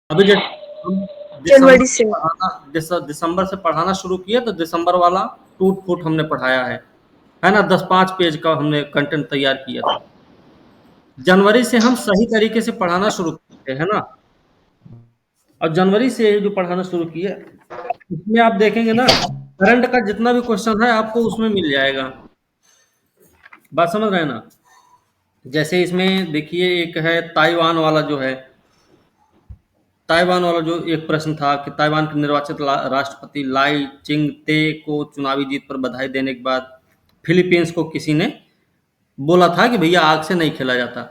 अभी जैसे हम जनवरी से। दिसंबर से पढ़ाना शुरू किया तो दिसंबर वाला टूट फूट हमने पढ़ाया है ना, 10-5 पेज का हमने कंटेंट तैयार किया था। जनवरी से हम सही तरीके से पढ़ाना शुरू किए, है ना। और जनवरी से जो पढ़ाना शुरू किया, उसमें आप देखेंगे ना, करंट का जितना भी क्वेश्चन है आपको उसमें मिल जाएगा। बात समझ रहे हैं ना। जैसे इसमें देखिए, एक है ताइवान वाला जो है, ताइवान वाला जो एक प्रश्न था कि ताइवान के निर्वाचित राष्ट्रपति लाई चिंग ते को चुनावी जीत पर बधाई देने के बाद फिलीपींस को किसी ने बोला था कि भैया आग से नहीं खेला जाता।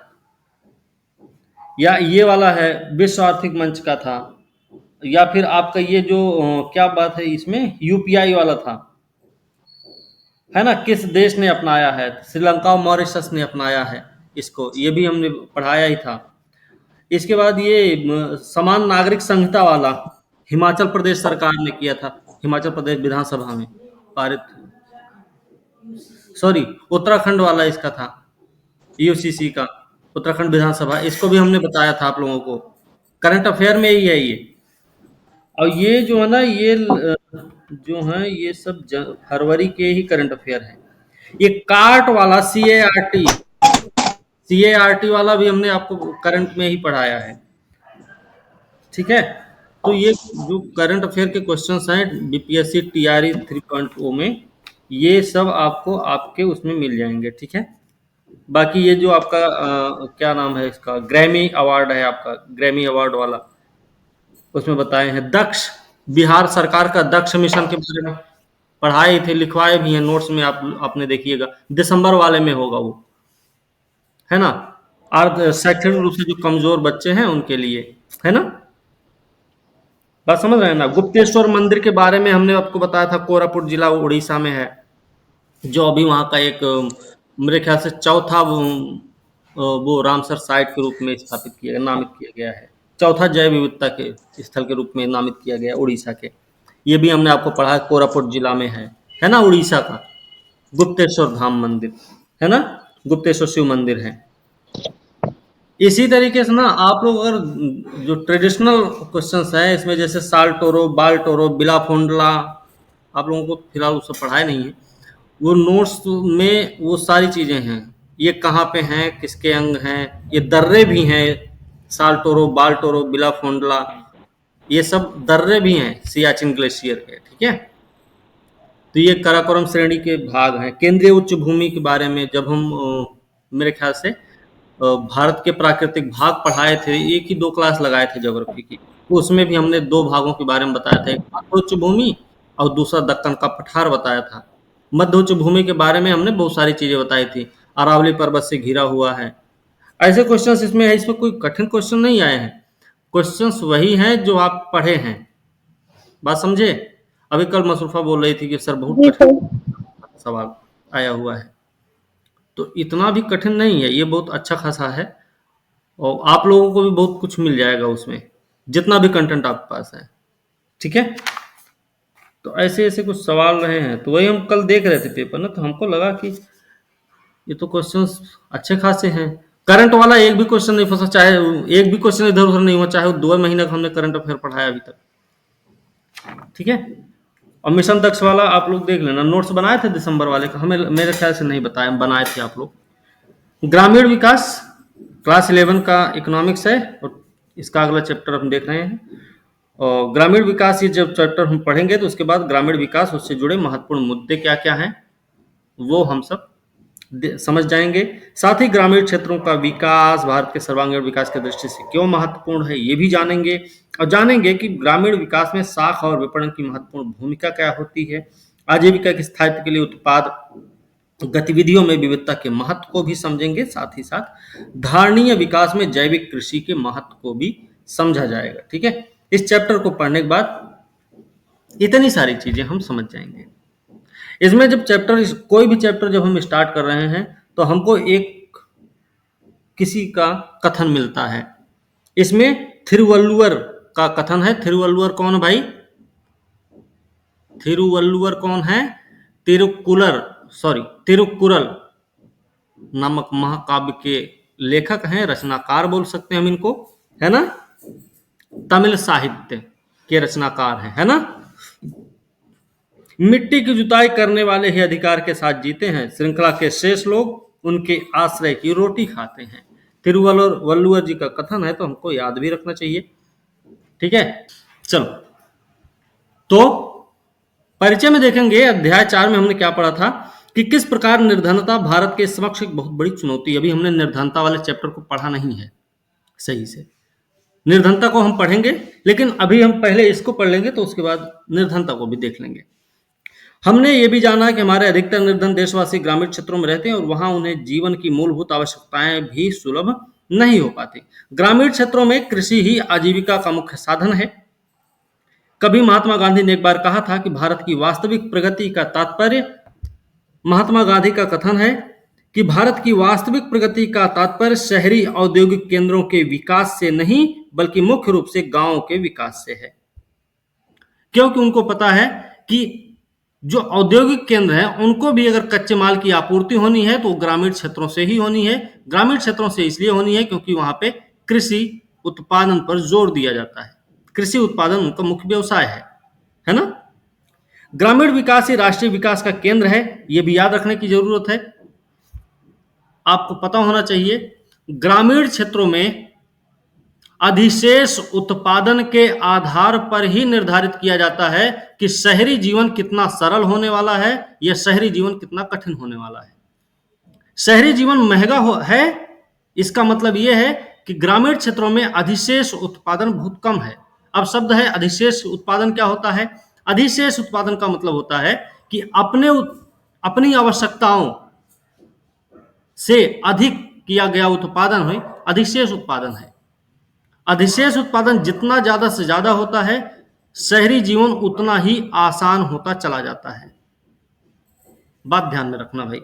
या ये वाला है, विश्व आर्थिक मंच का था। या फिर आपका ये जो क्या बात है, इसमें यूपीआई वाला था, है ना, किस देश ने अपनाया है, श्रीलंका और मॉरिशस ने अपनाया है इसको, ये भी हमने पढ़ाया ही था। इसके बाद ये समान नागरिक संहिता वाला हिमाचल प्रदेश सरकार ने किया था, हिमाचल प्रदेश विधानसभा में पारित, सॉरी, उत्तराखंड वाला इसका था, यूसीसी का, उत्तराखंड विधानसभा, इसको भी हमने बताया था आप लोगों को। करंट अफेयर में ही है ये। और ये जो है ना, ये जो है ये सब फरवरी के ही करंट अफेयर है। ये कार्ट वाला सी ए आर टी वाला भी हमने आपको करंट में ही पढ़ाया है, ठीक है। तो ये जो करंट अफेयर के क्वेश्चंस हैं बीपीएससी टीआरई 3.0 में, ये सब आपको आपके उसमें मिल जाएंगे, ठीक है। बाकी ये जो आपका क्या नाम है इसका, ग्रैमी अवार्ड है आपका, ग्रैमी अवार्ड वाला, उसमें बताए हैं दक्ष, बिहार सरकार का दक्ष मिशन के बारे में पढ़ाए थे, लिखवाए भी हैं नोट्स में, आप आपने देखिएगा, दिसंबर वाले में होगा वो, है ना। अर्ध शैक्षणिक रूप से जो कमजोर बच्चे हैं उनके लिए, है ना। बात समझ रहे हैं ना। गुप्तेश्वर मंदिर के बारे में हमने आपको बताया था, कोरापुट जिला उड़ीसा में है, जो अभी वहाँ का एक मेरे ख्याल से चौथा वो रामसर साइट के रूप में स्थापित किया गया, नामित किया गया है, चौथा जैव विविधता के स्थल के रूप में नामित किया गया उड़ीसा के। ये भी हमने आपको पढ़ा है, कोरापुट जिला में है ना, उड़ीसा का गुप्तेश्वर धाम मंदिर, है ना, गुप्तेश्वर शिव मंदिर है। इसी तरीके से ना आप लोग अगर जो ट्रेडिशनल क्वेश्चंस हैं इसमें, जैसे साल टोरो, बाल टोरो, बिला फोंडला, आप लोगों को फिलहाल उससे पढ़ाया नहीं है, वो नोट्स में वो सारी चीजें हैं। ये कहाँ पे हैं, किसके अंग हैं, ये दर्रे भी हैं, साल टोरो, बाल टोरो, बिला फोंडला, ये सब दर्रे भी हैं सियाचिन ग्लेशियर के, ठीक है। तो ये काराकोरम श्रेणी के भाग हैं। केंद्रीय उच्च भूमि के बारे में जब हम मेरे ख्याल से भारत के प्राकृतिक भाग पढ़ाए थे, एक ही 2 क्लास लगाए थे ज्योग्राफी की, तो उसमें भी हमने 2 भागों के बारे में बताया था, एक मध्य उच्च भूमि और दूसरा दक्कन का पठार बताया था। मध्य उच्च भूमि के बारे में हमने बहुत सारी चीजें बताई थी, अरावली पर्वत से घिरा हुआ है। ऐसे क्वेश्चंस इसमें है, इसमें कोई कठिन क्वेश्चन नहीं आए हैं, क्वेश्चंस वही हैं जो आप पढ़े हैं। बात समझे। अभी कल मसरूफा बोल रही थी कि सर बहुत जी कठिन सर। सवाल आया हुआ है, तो इतना भी कठिन नहीं है, ये बहुत अच्छा खासा है, और आप लोगों को भी बहुत कुछ मिल जाएगा उसमें, जितना भी कंटेंट आपके पास है, ठीक है। तो ऐसे ऐसे कुछ सवाल रहे हैं, तो वही हम कल देख रहे थे पेपर ना, तो हमको लगा कि ये तो क्वेश्चंस अच्छे खासे हैं। करंट वाला एक भी क्वेश्चन नहीं फंसा, चाहे एक भी क्वेश्चन इधर उधर नहीं हुआ, चाहे वो 2 महीने का हमने करंट अफेयर पढ़ाया अभी तक, ठीक है। और मिशन दक्ष वाला आप लोग देख लेना, नोट्स बनाए थे दिसंबर वाले का, हमें मेरे ख्याल से नहीं बताए, बनाए थे आप लोग। ग्रामीण विकास क्लास 11 का इकोनॉमिक्स है, और इसका अगला चैप्टर हम देख रहे हैं। और ग्रामीण विकास ये जब चैप्टर हम पढ़ेंगे तो उसके बाद ग्रामीण विकास, उससे जुड़े महत्वपूर्ण मुद्दे क्या क्या हैं वो हम सब समझ जाएंगे। साथ ही ग्रामीण क्षेत्रों का विकास भारत के सर्वांगीण विकास की दृष्टि से क्यों महत्वपूर्ण है ये भी जानेंगे, और जानेंगे कि ग्रामीण विकास में साख और विपणन की महत्वपूर्ण भूमिका क्या होती है। आजीविका के स्थायित्व के लिए उत्पाद गतिविधियों में विविधता के महत्व को भी समझेंगे, साथ ही साथ धारणीय विकास में जैविक कृषि के महत्व को भी समझा जाएगा, ठीक है। इस चैप्टर को पढ़ने के बाद इतनी सारी चीजें हम समझ जाएंगे। इसमें जब कोई भी चैप्टर जब हम स्टार्ट कर रहे हैं तो हमको एक किसी का कथन मिलता है। इसमें थिरुवल्लुवर का कथन है। थिरुवल्लुवर कौन भाई? थिरुवल्लुवर कौन है? तिरुक्कुरल नामक महाकाव्य के लेखक हैं, रचनाकार बोल सकते हैं हम इनको, है ना। तमिल साहित्य के रचनाकार हैं, है ना। मिट्टी की जुताई करने वाले ही अधिकार के साथ जीते हैं, श्रृंखला के शेष लोग उनके आश्रय की रोटी खाते हैं। तिरुवल्लुवर जी का कथन है, तो हमको याद भी रखना चाहिए। ठीक है, चलो तो परिचय में देखेंगे, अध्याय 4 में हमने क्या पढ़ा था कि किस प्रकार निर्धनता भारत के समक्ष एक बहुत बड़ी चुनौती है। अभी हमने निर्धनता वाले चैप्टर को पढ़ा नहीं है सही से, निर्धनता को हम पढ़ेंगे, लेकिन अभी हम पहले इसको पढ़ लेंगे, तो उसके बाद निर्धनता को भी देख लेंगे। हमने ये भी जाना कि हमारे अधिकतर निर्धन देशवासी ग्रामीण क्षेत्रों में रहते हैं और वहां उन्हें जीवन की मूलभूत आवश्यकताएं भी सुलभ नहीं हो पाती। ग्रामीण क्षेत्रों में कृषि ही आजीविका का मुख्य साधन है। कभी महात्मा गांधी ने एक बार कहा था कि भारत की वास्तविक प्रगति का तात्पर्य, महात्मा गांधी का कथन है कि भारत की वास्तविक प्रगति का तात्पर्य शहरी औद्योगिक केंद्रों के विकास से नहीं, बल्कि मुख्य रूप से गांवों के विकास से है। क्योंकि उनको पता है कि जो औद्योगिक केंद्र हैं उनको भी अगर कच्चे माल की आपूर्ति होनी है तो ग्रामीण क्षेत्रों से ही होनी है। ग्रामीण क्षेत्रों से इसलिए होनी है क्योंकि वहां पे कृषि उत्पादन पर जोर दिया जाता है, कृषि उत्पादन उनका मुख्य व्यवसाय है ना। ग्रामीण विकास ही राष्ट्रीय विकास का केंद्र है, यह भी याद रखने की जरूरत है। आपको पता होना चाहिए, ग्रामीण क्षेत्रों में अधिशेष उत्पादन के आधार पर ही निर्धारित किया जाता है कि शहरी जीवन कितना सरल होने वाला है या शहरी जीवन कितना कठिन होने वाला है। शहरी जीवन महंगा है, इसका मतलब यह है कि ग्रामीण क्षेत्रों में अधिशेष उत्पादन बहुत कम है। अब शब्द है अधिशेष उत्पादन, क्या होता है? अधिशेष उत्पादन का मतलब होता है कि अपनी आवश्यकताओं से अधिक किया गया उत्पादन है अधिशेष उत्पादन है। अधिशेष उत्पादन जितना ज्यादा से ज्यादा होता है, शहरी जीवन उतना ही आसान होता चला जाता है। बात ध्यान में रखना भाई।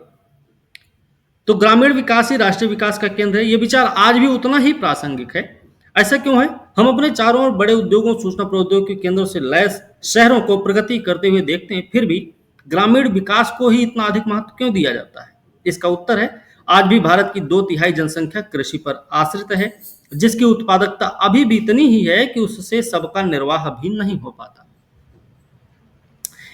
तो ग्रामीण विकास ही राष्ट्रीय विकास का केंद्र है, यह विचार आज भी उतना ही प्रासंगिक है। ऐसा क्यों है? हम अपने चारों ओर बड़े उद्योगों, सूचना प्रौद्योगिकी केंद्रों से लैस शहरों को प्रगति करते हुए देखते हैं, फिर भी ग्रामीण विकास को ही इतना अधिक महत्व क्यों दिया जाता है? इसका उत्तर है, आज भी भारत की 2/3 जनसंख्या कृषि पर आश्रित है, जिसकी उत्पादकता अभी भी इतनी ही है कि उससे सबका निर्वाह भी नहीं हो पाता।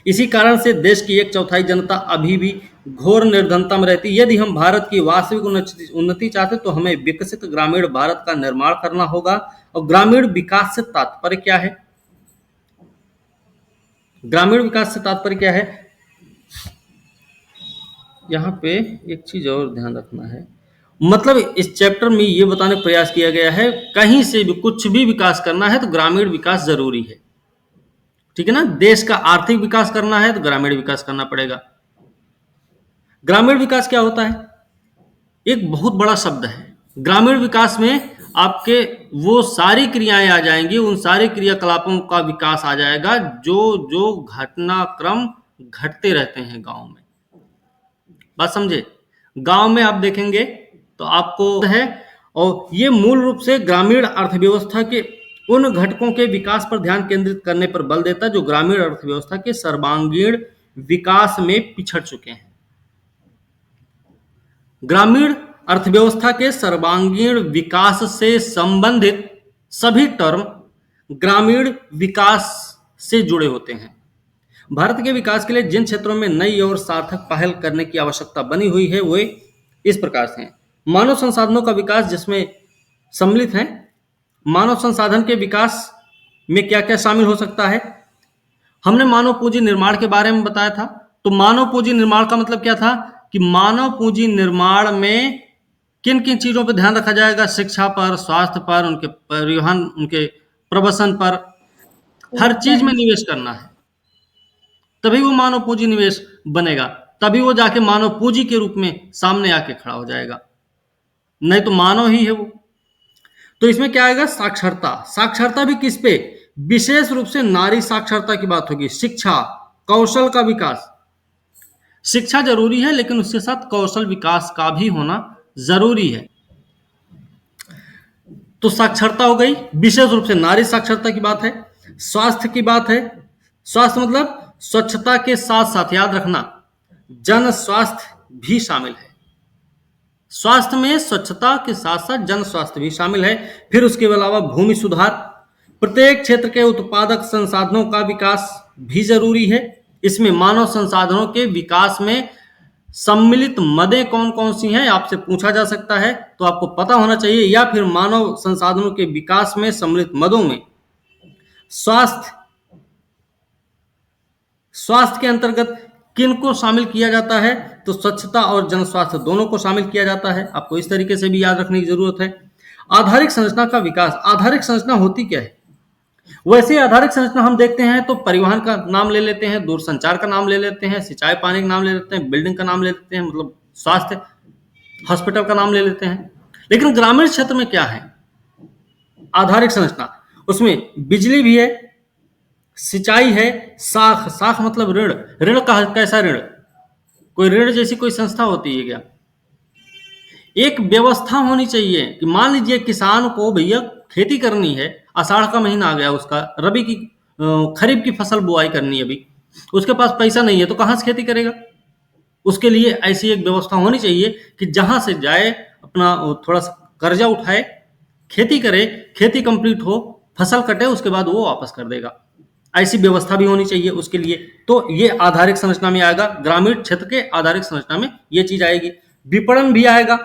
इसी कारण से देश की 1/4 जनता अभी भी घोर निर्धनता में रहती है। यदि हम भारत की वास्तविक उन्नति चाहते तो हमें विकसित ग्रामीण भारत का निर्माण करना होगा। और ग्रामीण विकास से तात्पर्य क्या है? ग्रामीण विकास से तात्पर्य क्या है? यहाँ पे एक चीज और ध्यान रखना है, मतलब इस चैप्टर में ये बताने का प्रयास किया गया है, कहीं से भी कुछ भी विकास करना है तो ग्रामीण विकास जरूरी है। ठीक है ना। देश का आर्थिक विकास करना है तो ग्रामीण विकास करना पड़ेगा। ग्रामीण विकास क्या होता है? एक बहुत बड़ा शब्द है। ग्रामीण विकास में आपके वो सारी क्रियाएं आ जाएंगी, उन सारी क्रियाकलापों का विकास आ जाएगा जो जो घटनाक्रम घटते रहते हैं गांव में। बात समझे? गांव में आप देखेंगे तो आपको है, और ये मूल रूप से ग्रामीण अर्थव्यवस्था के उन घटकों के विकास पर ध्यान केंद्रित करने पर बल देता है जो ग्रामीण अर्थव्यवस्था के सर्वांगीण विकास में पिछड़ चुके हैं। ग्रामीण अर्थव्यवस्था के सर्वांगीण विकास से संबंधित सभी टर्म ग्रामीण विकास से जुड़े होते हैं। भारत के विकास के लिए जिन क्षेत्रों में नई और सार्थक पहल करने की आवश्यकता बनी हुई है वे इस प्रकार से हैं। मानव संसाधनों का विकास जिसमें सम्मिलित है। मानव संसाधन के विकास में क्या क्या शामिल हो सकता है? हमने मानव पूंजी निर्माण के बारे में बताया था। तो मानव पूंजी निर्माण का मतलब क्या था कि मानव पूंजी निर्माण में किन किन चीजों पर ध्यान रखा जाएगा? शिक्षा पर, स्वास्थ्य पर, उनके परिवहन, उनके प्रवसन पर, हर चीज में निवेश करना है, तभी वो मानव पूंजी निवेश बनेगा, तभी वो जाके मानव पूंजी के रूप में सामने आके खड़ा हो जाएगा, नहीं तो मानव ही है वो। तो इसमें क्या आएगा? साक्षरता। साक्षरता भी किस पे? विशेष रूप से नारी साक्षरता की बात होगी। शिक्षा, कौशल का विकास। शिक्षा जरूरी है लेकिन उसके साथ कौशल विकास का भी होना जरूरी है। तो साक्षरता हो गई, विशेष रूप से नारी साक्षरता की बात है। स्वास्थ्य की बात है। स्वास्थ्य मतलब स्वच्छता के साथ साथ, याद रखना, जन स्वास्थ्य भी शामिल है। स्वास्थ्य में स्वच्छता के साथ साथ जन स्वास्थ्य भी शामिल है। फिर उसके अलावा भूमि सुधार, प्रत्येक क्षेत्र के उत्पादक संसाधनों का विकास भी जरूरी है। इसमें मानव संसाधनों के विकास में सम्मिलित मदें कौन कौन सी हैं, आपसे पूछा जा सकता है, तो आपको पता होना चाहिए। या फिर मानव संसाधनों के विकास में सम्मिलित मदों में स्वास्थ्य स्वास्थ्य के अंतर्गत किन को शामिल किया जाता है, तो स्वच्छता और जन स्वास्थ्य दोनों को शामिल किया जाता है। आपको इस तरीके से भी याद रखने की जरूरत है। आधारिक संरचना का विकास, आधारिक संरचना होती क्या है? वैसे आधारिक संरचना हम देखते हैं तो परिवहन का नाम ले लेते हैं, दूरसंचार का नाम ले लेते हैं, सिंचाई पानी का नाम ले लेते हैं, बिल्डिंग का नाम ले लेते हैं, मतलब स्वास्थ्य हॉस्पिटल का नाम ले लेते हैं। लेकिन ग्रामीण क्षेत्र में क्या है आधारिक संरचना? उसमें बिजली भी है, सिंचाई है, साख साख मतलब ऋण, ऋण का कैसा ऋण? कोई ऋण जैसी कोई संस्था होती है क्या? एक व्यवस्था होनी चाहिए कि मान लीजिए किसान को भैया खेती करनी है, आषाढ़ का महीना आ गया, उसका रबी की खरीफ की फसल बुआई करनी है, अभी उसके पास पैसा नहीं है तो कहाँ से खेती करेगा? उसके लिए ऐसी एक व्यवस्था होनी चाहिए कि जहां से जाए अपना थोड़ा सा कर्जा उठाए, खेती करे, खेती कंप्लीट हो, फसल कटे, उसके बाद वो वापस कर देगा। ऐसी व्यवस्था भी होनी चाहिए उसके लिए। तो ये आधारिक संरचना में आएगा, ग्रामीण क्षेत्र के आधारिक संरचना में ये चीज आएगी। विपणन भी आएगा।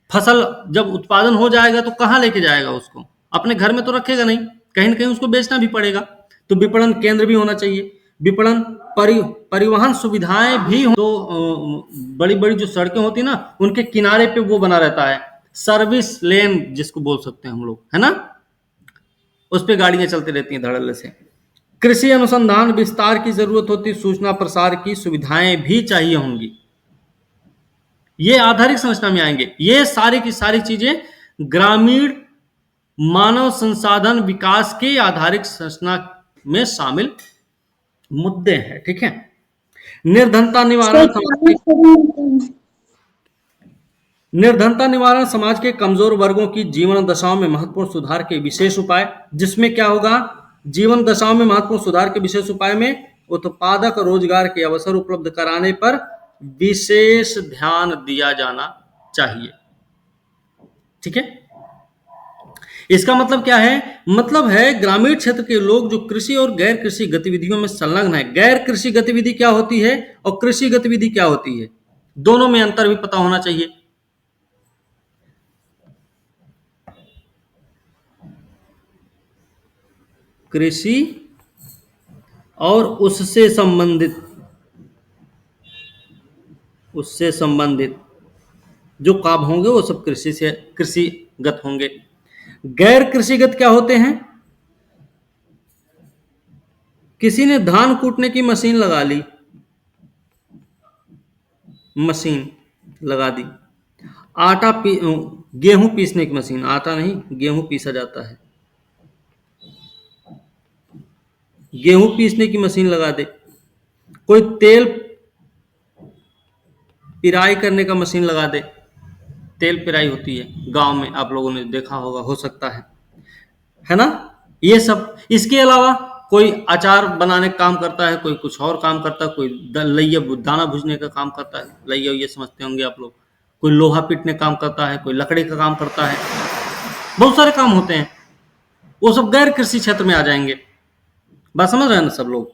फसल जब उत्पादन हो जाएगा तो कहाँ लेके जाएगा उसको? अपने घर में तो रखेगा नहीं, कहीं ना कहीं उसको बेचना भी पड़ेगा। तो विपणन केंद्र भी होना चाहिए। विपणन परिवहन सुविधाएं भी हो, तो बड़ी बड़ी जो सड़कें होती है ना, उनके किनारे पे वो बना रहता है, सर्विस लेन जिसको बोल सकते हैं हम लोग, है ना, उस पे गाड़ियां चलती रहती हैं धड़ल्ले से। कृषि अनुसंधान विस्तार की जरूरत होती, सूचना प्रसार की सुविधाएं भी चाहिए होंगी। ये आधारिक संरचना में आएंगे। ये सारी की सारी चीजें ग्रामीण मानव संसाधन विकास के आधारिक संरचना में शामिल मुद्दे हैं। ठीक है। निर्धनता निवारण निर्धनता निवारण समाज के कमजोर वर्गों की जीवन दशाओं में महत्वपूर्ण सुधार के विशेष उपाय, जिसमें क्या होगा? जीवन दशाओं में महत्वपूर्ण सुधार के विशेष उपाय में उत्पादक रोजगार के अवसर उपलब्ध कराने पर विशेष ध्यान दिया जाना चाहिए। ठीक है। इसका मतलब क्या है? मतलब है ग्रामीण क्षेत्र के लोग जो कृषि और गैर कृषि गतिविधियों में संलग्न है। गैर कृषि गतिविधि क्या होती है और कृषि गतिविधि क्या होती है, दोनों में अंतर भी पता होना चाहिए। कृषि और उससे संबंधित जो काम होंगे वो सब कृषिगत होंगे। गैर कृषिगत क्या होते हैं? किसी ने धान कूटने की मशीन लगा दी, गेहूं पीसने की मशीन, आटा नहीं, गेहूं पीसा जाता है, गेहूं पीसने की मशीन लगा दे। कोई तेल पिराई करने का मशीन लगा दे, तेल पिराई होती है गांव में, आप लोगों ने देखा होगा, हो सकता है ना। ये सब, इसके अलावा कोई अचार बनाने का काम करता है, कोई कुछ और काम करता है, कोई लइया दाना भुजने का काम करता है, लइया ये समझते होंगे आप लोग, कोई लोहा पीटने का काम करता है, कोई लकड़ी का काम करता है, बहुत सारे काम होते हैं, वो सब गैर कृषि क्षेत्र में आ जाएंगे। बात समझ रहे हैं ना सब लोग?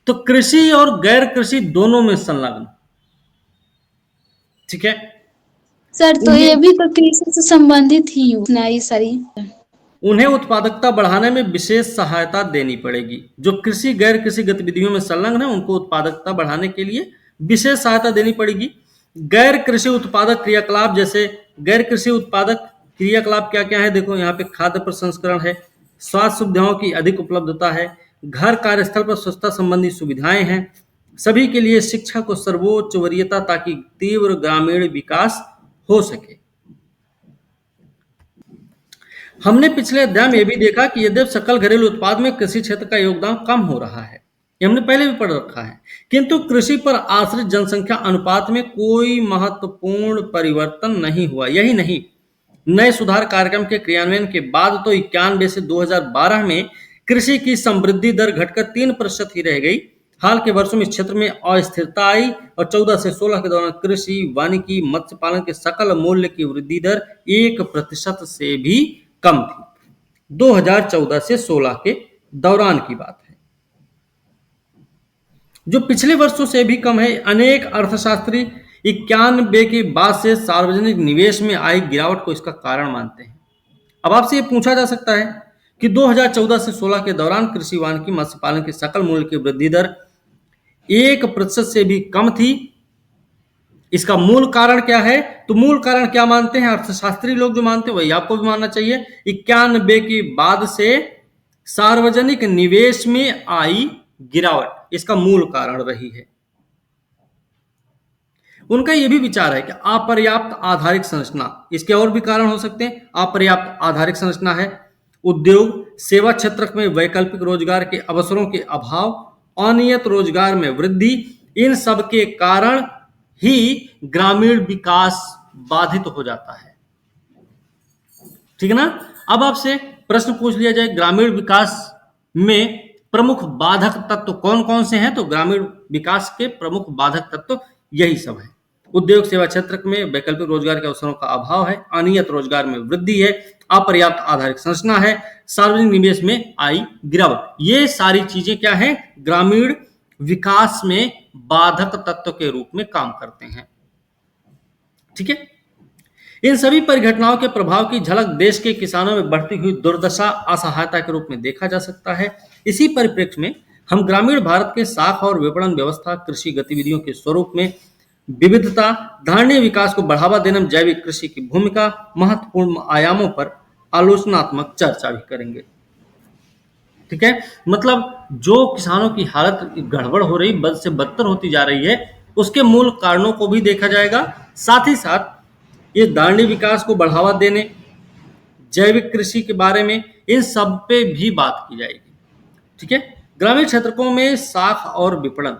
तो कृषि और गैर कृषि दोनों में संलग्न। ठीक है सर, तो ये भी तो कृषि से संबंधित ही होना, ये सारी। उन्हें उत्पादकता बढ़ाने में विशेष सहायता देनी पड़ेगी। जो कृषि गैर कृषि गतिविधियों में संलग्न है उनको उत्पादकता बढ़ाने के लिए विशेष सहायता देनी पड़ेगी। गैर कृषि उत्पादक क्रियाकलाप, जैसे गैर कृषि उत्पादक क्रियाकलाप क्या क्या है? देखो यहाँ पे खाद्य प्रसंस्करण है, स्वास्थ्य सुविधाओं की अधिक उपलब्धता है, घर कार्यस्थल पर स्वच्छता संबंधी सुविधाएं हैं, सभी के लिए शिक्षा को सर्वोच्च वरीयता ताकि तीव्र ग्रामीण विकास हो सके। हमने पिछले अध्याय में यह भी देखा कि यद्यपि सकल घरेलू उत्पाद में कृषि क्षेत्र का योगदान कम हो रहा है, ये हमने पहले भी पढ़ रखा है, किंतु कृषि पर आश्रित जनसंख्या अनुपात में कोई महत्वपूर्ण परिवर्तन नहीं हुआ। यही नहीं, नए सुधार कार्यक्रम के क्रियान्वयन के बाद तो 91 से 2012 में कृषि की समृद्धि दर घटकर 3% ही रह गई। हाल के वर्षों में इस क्षेत्र में अस्थिरता आई और 14 से 16 के दौरान कृषि, वानिकी, मत्स्य पालन के सकल मूल्य की वृद्धि दर 1% से भी कम थी। 2014 से 16 के दौरान की बात है, जो पिछले वर्षों से भी कम है। अनेक अर्थशास्त्री 91 के बाद से सार्वजनिक निवेश में आई गिरावट को इसका कारण मानते हैं। अब आपसे ये पूछा जा सकता है कि 2014 से 16 के दौरान कृषि वानिकी मत्स्य पालन की सकल मूल्य की वृद्धि दर 1% से भी कम थी। इसका मूल कारण क्या है? तो मूल कारण क्या मानते हैं अर्थशास्त्री लोग? जो मानते हैं वही आपको भी मानना चाहिए। 91 के बाद से सार्वजनिक निवेश में आई गिरावट इसका मूल कारण रही है। उनका यह भी विचार है कि अपर्याप्त आधारिक संरचना, इसके और भी कारण हो सकते हैं। अपर्याप्त आधारिक संरचना है, उद्योग सेवा क्षेत्र में वैकल्पिक रोजगार के अवसरों के अभाव, अनियत रोजगार में वृद्धि, इन सब के कारण ही ग्रामीण विकास बाधित हो जाता है। ठीक है ना? अब आपसे प्रश्न पूछ लिया जाए, ग्रामीण विकास में प्रमुख बाधक तत्व कौन कौन से हैं? तो ग्रामीण विकास के प्रमुख बाधक तत्व यही सब है। उद्योग सेवा क्षेत्र में वैकल्पिक रोजगार के अवसरों का अभाव है, अनियत रोजगार में वृद्धि है, अपर्याप्त आधारिक संरचना है, सार्वजनिक निवेश में आई गिरावट। ये सारी चीजें क्या है? ग्रामीण विकास में बाधक तत्व के रूप में काम करते हैं। ठीक है? इन सभी परिघटनाओं के प्रभाव की झलक देश के किसानों में बढ़ती हुई दुर्दशा, असहायता के रूप में देखा जा सकता है। इसी परिप्रेक्ष्य में हम ग्रामीण भारत के साख और विपणन व्यवस्था, कृषि गतिविधियों के स्वरूप में विविधता, धारणीय विकास को बढ़ावा देने में जैविक कृषि की भूमिका, महत्वपूर्ण आयामों पर आलोचनात्मक चर्चा भी करेंगे। ठीक है? मतलब जो किसानों की हालत गड़बड़ हो रही, बद से बदतर होती जा रही है, उसके मूल कारणों को भी देखा जाएगा। साथ ही साथ ये धारणीय विकास को बढ़ावा देने, जैविक कृषि के बारे में, इन सब पे भी बात की जाएगी। ठीक है? ग्रामीण क्षेत्रों में साख और विपणन,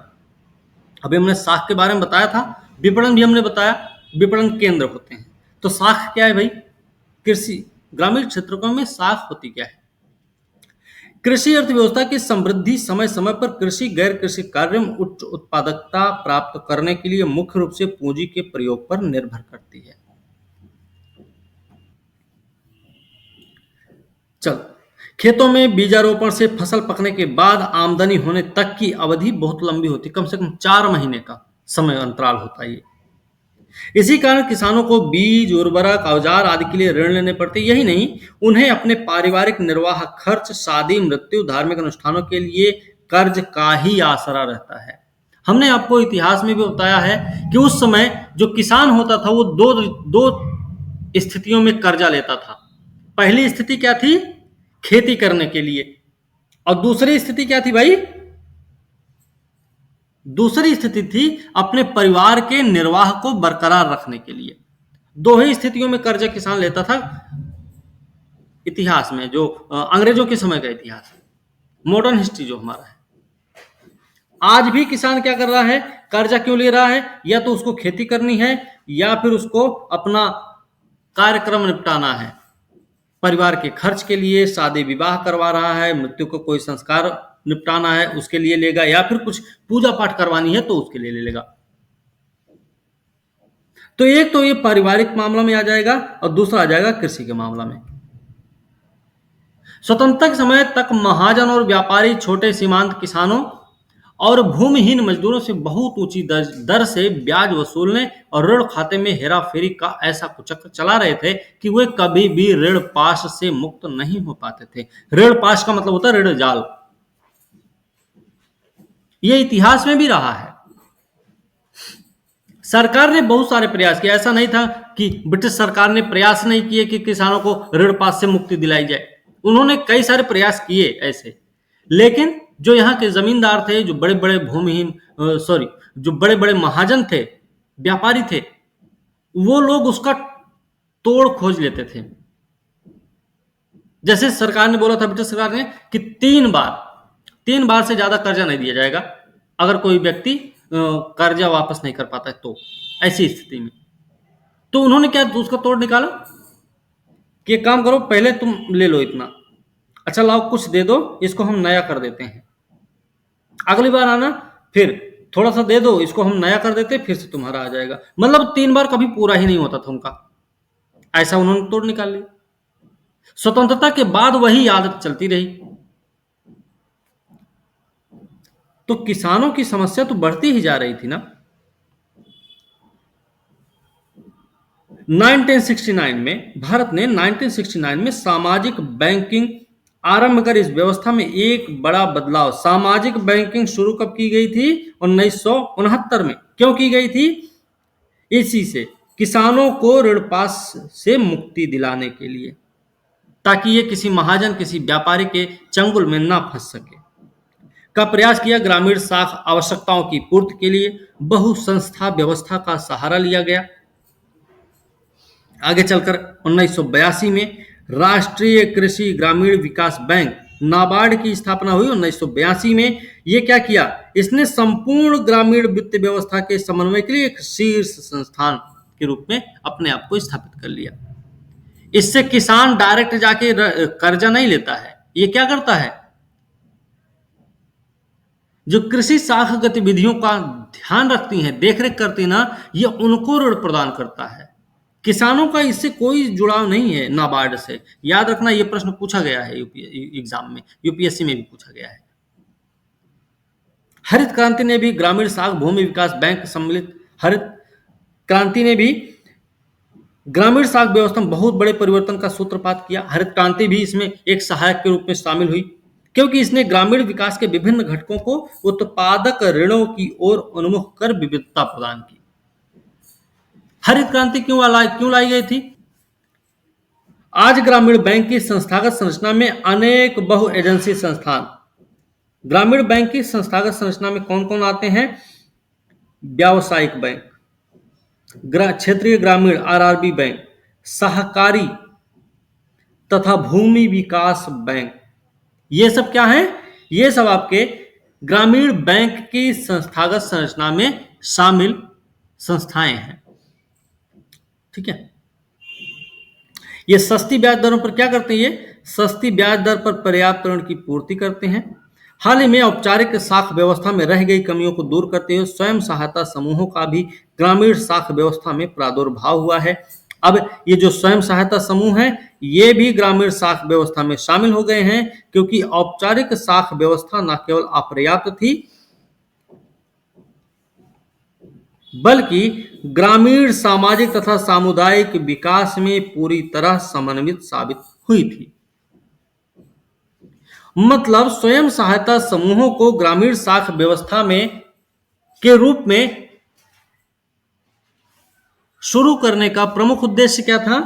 अभी हमने साख के बारे में बताया था, विपणन भी हमने बताया, विपणन केंद्र होते हैं। तो साख क्या है भाई? कृषि। ग्रामीण क्षेत्रों में साख होती क्या है? कृषि अर्थव्यवस्था की समृद्धि समय समय पर कृषि गैर कृषि कार्यों में उच्च उत्पादकता प्राप्त करने के लिए मुख्य रूप से पूंजी के प्रयोग पर निर्भर करती है। चलो, खेतों में बीजारोपण से फसल पकने के बाद आमदनी होने तक की अवधि बहुत लंबी होती है, कम से कम 4 महीने का समय अंतराल होता है। इसी कारण किसानों को बीज, उर्वरक, औजार आदि के लिए ऋण लेने पड़ते। यही नहीं, उन्हें अपने पारिवारिक निर्वाह खर्च, शादी, मृत्यु, धार्मिक अनुष्ठानों के लिए कर्ज का ही आसरा रहता है। हमने आपको इतिहास में भी बताया है कि उस समय जो किसान होता था वो दो स्थितियों में कर्जा लेता था। पहली स्थिति क्या थी? खेती करने के लिए। और दूसरी स्थिति क्या थी भाई? दूसरी स्थिति थी अपने परिवार के निर्वाह को बरकरार रखने के लिए। दो ही स्थितियों में कर्जा किसान लेता था इतिहास में, जो अंग्रेजों के समय का इतिहास है, मॉडर्न हिस्ट्री जो हमारा है। आज भी किसान क्या कर रहा है? कर्जा क्यों ले रहा है? या तो उसको खेती करनी है, या फिर उसको अपना कार्यक्रम निपटाना है, परिवार के खर्च के लिए, शादी विवाह करवा रहा है, मृत्यु को कोई संस्कार निपटाना है उसके लिए लेगा, या फिर कुछ पूजा पाठ करवानी है तो उसके लिए ले लेगा। तो एक तो ये पारिवारिक मामला में आ जाएगा और दूसरा आ जाएगा कृषि के मामला में। स्वतंत्रता के समय तक महाजन और व्यापारी छोटे सीमांत किसानों और भूमिहीन मजदूरों से बहुत ऊंची दर से ब्याज वसूलने और ऋण खाते में हेराफेरी का ऐसा कुचक्र चला रहे थे कि वे कभी भी ऋण पाश से मुक्त नहीं हो पाते थे। ऋण पाश का मतलब होता है ऋण जाल। यह इतिहास में भी रहा है। सरकार ने बहुत सारे प्रयास किए। ऐसा नहीं था कि ब्रिटिश सरकार ने प्रयास नहीं किए कि किसानों को ऋण पाश से मुक्ति दिलाई जाए। उन्होंने कई सारे प्रयास किए ऐसे, लेकिन जो यहाँ के जमींदार थे, जो बड़े बड़े भूमिहीन जो बड़े बड़े महाजन थे, व्यापारी थे, वो लोग उसका तोड़ खोज लेते थे। जैसे सरकार ने बोला था, ब्रिटिश सरकार ने, कि 3 बार से ज्यादा कर्जा नहीं दिया जाएगा अगर कोई व्यक्ति कर्जा वापस नहीं कर पाता है तो। ऐसी स्थिति में तो उन्होंने क्या उसका तोड़ निकाला कि एक काम करो, पहले तुम ले लो इतना, अच्छा लाओ कुछ दे दो, इसको हम नया कर देते हैं, अगली बार आना फिर थोड़ा सा दे दो, इसको हम नया कर देते, फिर से तुम्हारा आ जाएगा। मतलब 3 बार कभी पूरा ही नहीं होता था उनका, ऐसा उन्होंने तोड़ निकाल लिया। स्वतंत्रता के बाद वही आदत चलती रही। तो किसानों की समस्या तो बढ़ती ही जा रही थी ना। 1969 में भारत ने 1969 में सामाजिक बैंकिंग आरंभ कर इस व्यवस्था में एक बड़ा बदलाव। सामाजिक बैंकिंग शुरू कब की गई थी? 1969 में। क्यों की गई थी? इसी से किसानों को ऋण पास से मुक्ति दिलाने के लिए, ताकि ये किसी महाजन, किसी व्यापारी के चंगुल में ना फंस सके, का प्रयास किया। ग्रामीण साख आवश्यकताओं की पूर्ति के लिए बहु संस्था व्यवस्था का सहारा लिया गया। आगे चलकर 1982 में राष्ट्रीय कृषि ग्रामीण विकास बैंक नाबार्ड की स्थापना हुई। 1982 में ये क्या किया? इसने संपूर्ण ग्रामीण वित्त व्यवस्था के समन्वय के लिए एक शीर्ष संस्थान के रूप में अपने आप को स्थापित कर लिया। इससे किसान डायरेक्ट जाके कर्जा नहीं लेता है। ये क्या करता है? जो कृषि साख गतिविधियों का ध्यान रखती हैं, देखरेख करती ना, ये उनको ऋण प्रदान करता है। किसानों का इससे कोई जुड़ाव नहीं है नाबार्ड से। याद रखना, ये प्रश्न पूछा गया है एग्जाम में, यूपीएससी में भी पूछा गया है। हरित क्रांति ने भी ग्रामीण साख भूमि विकास बैंक सम्मिलित हरित क्रांति ने भी ग्रामीण साख व्यवस्था में बहुत बड़े परिवर्तन का सूत्रपात किया। हरित क्रांति भी इसमें एक सहायक के रूप में शामिल हुई, क्योंकि इसने ग्रामीण विकास के विभिन्न घटकों को उत्पादक ऋणों की ओर उन्मुख कर विविधता प्रदान की। हरित क्रांति क्यों लाई गई थी? आज ग्रामीण बैंक की संस्थागत संरचना में अनेक बहु एजेंसी संस्थान। ग्रामीण बैंक की संस्थागत संरचना में कौन कौन आते हैं? व्यावसायिक बैंक, क्षेत्रीय ग्रामीण आरआरबी बैंक, सहकारी तथा भूमि विकास बैंक। ये सब क्या है? ये सब आपके ग्रामीण बैंक की संस्थागत संरचना में शामिल संस्थाएं हैं। ठीक है। ये सस्ती ब्याज दरों पर क्या करते हैं? ये सस्ती ब्याज दर पर पर्याप्त ऋण की पूर्ति करते हैं। हाल ही में औपचारिक साख व्यवस्था में रह गई कमियों को दूर करते हुए स्वयं सहायता समूहों का भी ग्रामीण साख व्यवस्था में प्रादुर्भाव हुआ है। अब ये जो स्वयं सहायता समूह हैं, ये भी ग्रामीण साख व्यवस्था में शामिल हो गए हैं, क्योंकि औपचारिक साख व्यवस्था न केवल अपर्याप्त थी, बल्कि ग्रामीण सामाजिक तथा सामुदायिक विकास में पूरी तरह समन्वित साबित हुई थी। मतलब स्वयं सहायता समूहों को ग्रामीण साख व्यवस्था में के रूप में शुरू करने का प्रमुख उद्देश्य क्या था?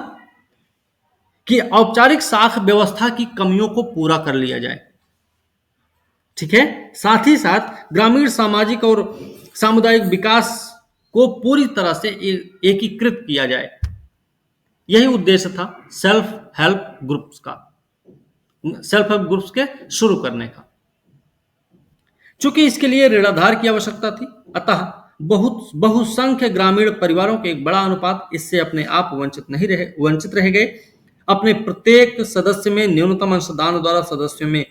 कि औपचारिक साख व्यवस्था की कमियों को पूरा कर लिया जाए। ठीक है। साथ ही साथ ग्रामीण सामाजिक और सामुदायिक विकास को पूरी तरह से एकीकृत किया जाए। यही उद्देश्य था सेल्फ हेल्प ग्रुप्स के शुरू करने का। चूंकि इसके लिए ऋणाधार की आवश्यकता थी, अतः बहुसंख्य ग्रामीण परिवारों के एक बड़ा अनुपात इससे अपने आप वंचित रह गए। अपने प्रत्येक सदस्य में न्यूनतम अंशदान द्वारा सदस्यों में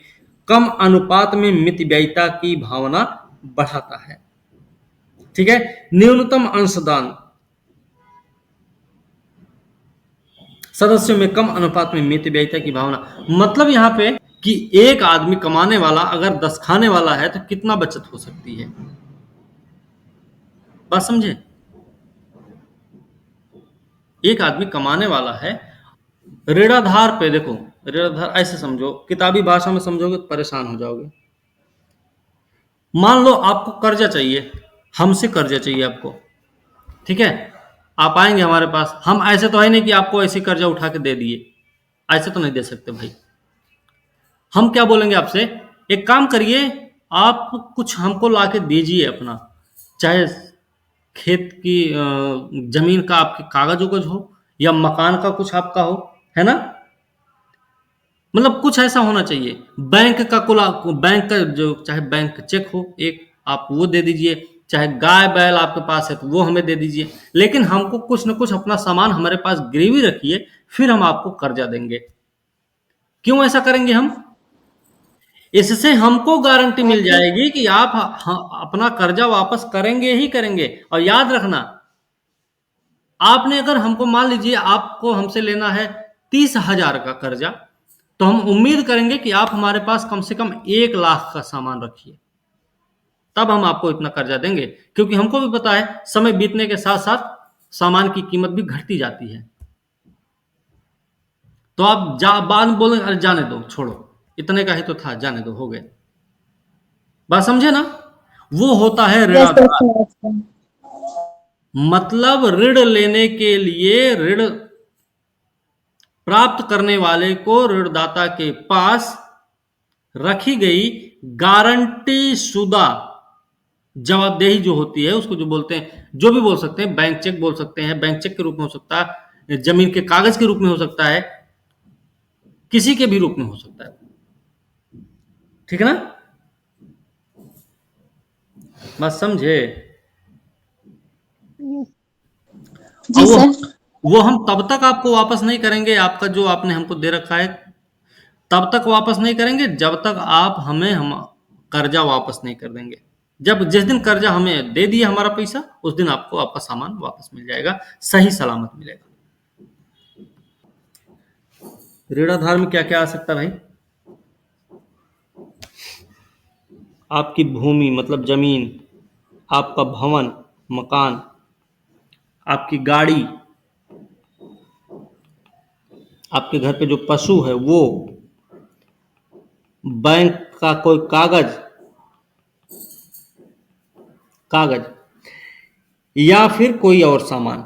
कम अनुपात में मितव्ययिता की भावना बढ़ाता है। ठीक है। न्यूनतम अंशदान, सदस्यों में कम अनुपात में मितव्ययिता की भावना, मतलब यहां पे कि एक आदमी कमाने वाला अगर 10 खाने वाला है तो कितना बचत हो सकती है? बात समझे? एक आदमी कमाने वाला है, ऋणाधार पे देखो, ऋणाधार ऐसे समझो, किताबी भाषा में समझोगे तो परेशान हो जाओगे। मान लो आपको कर्जा चाहिए, हमसे कर्जा चाहिए आपको। ठीक है। आप आएंगे हमारे पास, हम ऐसे तो है नहीं कि आपको ऐसे कर्जा उठा के दे दिए, ऐसे तो नहीं दे सकते भाई। हम क्या बोलेंगे आपसे? एक काम करिए, आप कुछ हमको ला के दीजिए अपना, चाहे खेत की जमीन का आपके कागज उगज हो, या मकान का कुछ आपका हो, है ना। मतलब कुछ ऐसा होना चाहिए। बैंक का जो चाहे बैंक चेक हो एक, आप वो दे दीजिए, चाहे गाय बैल आपके पास है तो वो हमें दे दीजिए, लेकिन हमको कुछ न कुछ अपना सामान हमारे पास गिरवी रखिए, फिर हम आपको कर्जा देंगे। क्यों ऐसा करेंगे हम? इससे हमको गारंटी मिल जाएगी कि आप अपना कर्जा वापस करेंगे ही करेंगे। और याद रखना, आपने अगर हमको, मान लीजिए आपको हमसे लेना है 30,000 का कर्जा, तो हम उम्मीद करेंगे कि आप हमारे पास कम से कम 1 लाख का सामान रखिए, तब हम आपको इतना कर्जा देंगे, क्योंकि हमको भी पता है समय बीतने के साथ साथ सामान की कीमत भी घटती जाती है। तो आप बाद में बोलेंगे अरे जाने दो, छोड़ो, इतने का ही तो था, जाने दो, हो गए। बात समझे ना? वो होता है यस सर, ऋणाधार। समझ गए। मतलब ऋण लेने के लिए ऋण प्राप्त करने वाले को ऋणदाता के पास रखी गई गारंटी शुदा जवाबदेही जो होती है, उसको जो बोलते हैं, जो भी बोल सकते हैं, बैंक चेक बोल सकते हैं, बैंक चेक के रूप में हो सकता है, जमीन के कागज के रूप में हो सकता है, किसी के भी रूप में हो सकता है। ठीक है ना? बात समझे? और जी सर। वो हम तब तक आपको वापस नहीं करेंगे, आपका जो आपने हमको दे रखा है तब तक वापस नहीं करेंगे जब तक आप हमें हम कर्जा वापस नहीं कर देंगे। जब जिस दिन कर्जा हमें दे दिया हमारा पैसा, उस दिन आपको आपका सामान वापस मिल जाएगा, सही सलामत मिलेगा। ऋणाधार में क्या क्या आ सकता है भाई? आपकी भूमि मतलब जमीन, आपका भवन मकान, आपकी गाड़ी, आपके घर पे जो पशु है वो, बैंक का कोई कागज या फिर कोई और सामान,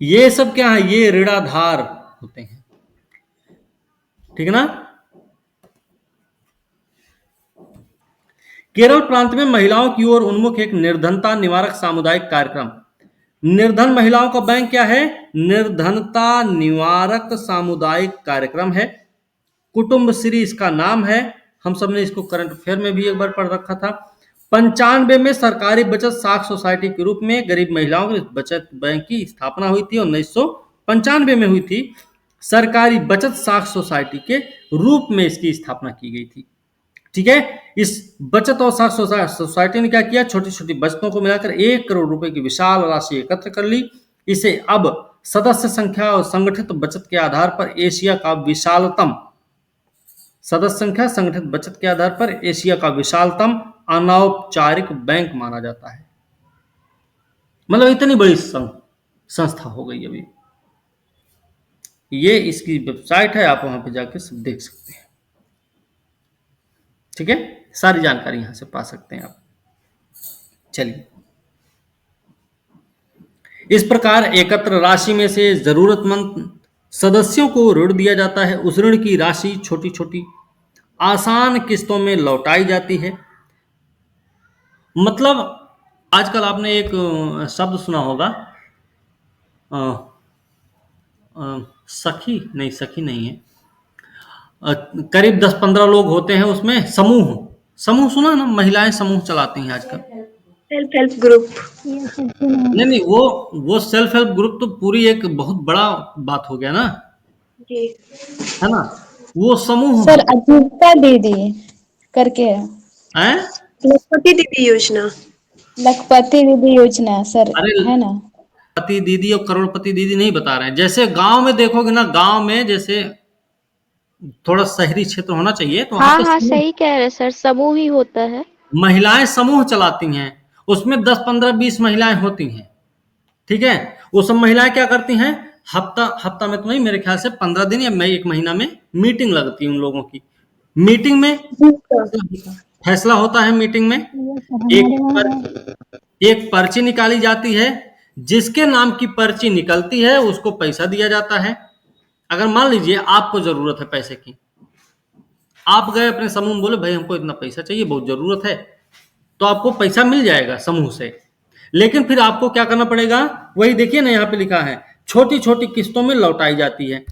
ये सब क्या है? ये ऋणाधार होते हैं। ठीक है ना? केरल प्रांत में महिलाओं की ओर उन्मुख एक निर्धनता निवारक सामुदायिक कार्यक्रम। निर्धन महिलाओं का बैंक क्या है? निर्धनता निवारक सामुदायिक कार्यक्रम है। कुटुंब श्री इसका नाम है। हम सबने इसको करंट अफेयर में भी एक बार पढ़ रखा था। 95 में सरकारी बचत साख सोसाइटी के रूप में गरीब महिलाओं के बचत बैंक की स्थापना हुई थी और 1995 में हुई थी। सरकारी बचत साख सोसाइटी के रूप में इसकी स्थापना की गई थी। ठीक है? इस बचत और साख सोसाइटी ने क्या किया? छोटी छोटी बचतों को मिलाकर 1 करोड़ रुपए की विशाल राशि एकत्र कर ली। इसे अब सदस्य संख्या और संगठित बचत के आधार पर एशिया का विशालतम सदस्य संख्या संगठित बचत के आधार पर एशिया का विशालतम अनौपचारिक बैंक माना जाता है। मतलब इतनी बड़ी संस्था हो गई अभी। ये इसकी वेबसाइट है, आप वहां पे जाके सब देख सकते हैं। ठीक है? सारी जानकारी यहां से पा सकते हैं आप। चलिए, इस प्रकार एकत्र राशि में से जरूरतमंद सदस्यों को ऋण दिया जाता है। उस ऋण की राशि छोटी छोटी आसान किस्तों में लौटाई जाती है। मतलब आजकल आपने एक शब्द सुना होगा, अ, सखी नहीं है, करीब 10-15 लोग होते हैं उसमें, समूह। समूह सुना ना? महिलाएं समूह चलाती हैं आजकल। Self help group. नहीं नहीं, वो सेल्फ हेल्प ग्रुप तो पूरी एक बहुत बड़ा बात हो गया ना, जी। है ना? वो समूह सर होते आजीविका दीदी करके है। हैं। लखपति दीदी योजना। लखपति दीदी योजना सर, अरे, है ना? पति दीदी और करोड़पति दीदी नहीं बता रहे हैं। जैसे गांव में देखोगे ना, गांव में जैसे थोड़ा शहरी क्षेत्र होना चाहिए, तो वहां हाँ पे हाँ, समूह, सही कह रहे सर, समूह ही होता है। महिलाएं समूह चलाती हैं। उसमें 10-15-20 महिलाएं होती हैं। ठीक है? वो सब महिलाएं क्या करती हैं? हफ्ता हफ्ता में तो नहीं, मेरे ख्याल से 15 दिन या 1 महीना में मीटिंग लगती है उन लोगों की। मीटिंग में फैसला होता है। मीटिंग में एक पर्ची निकाली जाती है। जिसके नाम की पर्ची निकलती है उसको पैसा दिया जाता है। अगर मान लीजिए आपको जरूरत है पैसे की, आप गए अपने समूह में, बोले भाई हमको इतना पैसा चाहिए, बहुत जरूरत है, तो आपको पैसा मिल जाएगा समूह से। लेकिन फिर आपको क्या करना पड़ेगा? वही देखिए ना, यहाँ पे लिखा है छोटी छोटी किस्तों में लौटाई जाती है।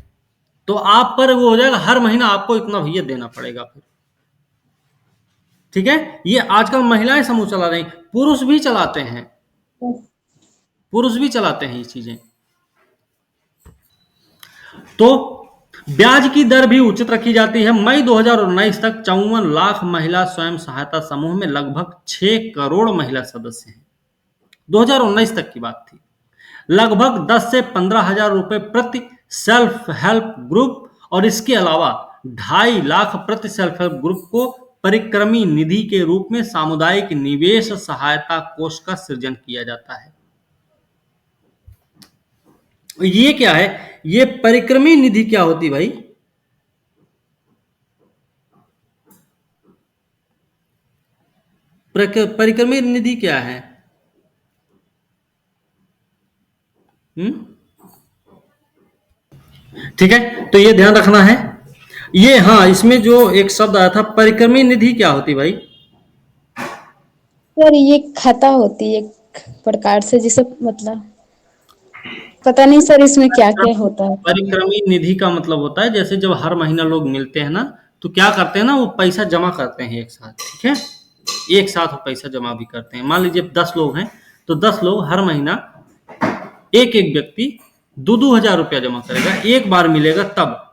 तो आप पर वो हो जाएगा, हर महीना आपको इतना भैया देना पड़ेगा फिर। ठीक है? ये आजकल महिलाएं समूह चला रही, पुरुष भी चलाते हैं। पुरुष भी चलाते हैं ये चीजें। तो ब्याज की दर भी उचित रखी जाती है। मई 2019 तक 54 लाख महिला स्वयं सहायता समूह में लगभग 6 करोड़ महिला सदस्य हैं। 2019 तक की बात थी। लगभग 10 से 15 हजार रुपए प्रति सेल्फ हेल्प ग्रुप, और इसके अलावा 2.5 लाख प्रति सेल्फ हेल्प ग्रुप को परिक्रमी निधि के रूप में सामुदायिक निवेश सहायता कोष का सृजन किया जाता है। ये क्या है? ये परिक्रमी निधि क्या होती भाई? परिक्रमी निधि क्या है? ठीक है, तो ये ध्यान रखना है। ये हाँ, इसमें जो एक शब्द आया था परिक्रमी निधि, क्या होती भाई? सर ये खाता होती है एक प्रकार से, जिसे मतलब पता नहीं सर इसमें क्या क्या होता है। परिक्रमी निधि का मतलब होता है जैसे जब हर महीना लोग मिलते हैं ना, तो क्या करते हैं ना, वो पैसा जमा करते हैं एक साथ। ठीक है, एक साथ वो पैसा जमा भी करते हैं। मान लीजिए 10 लोग हैं, तो 10 लोग हर महीना एक एक व्यक्ति 2-2 हजार रुपया जमा करेगा, एक बार मिलेगा तब।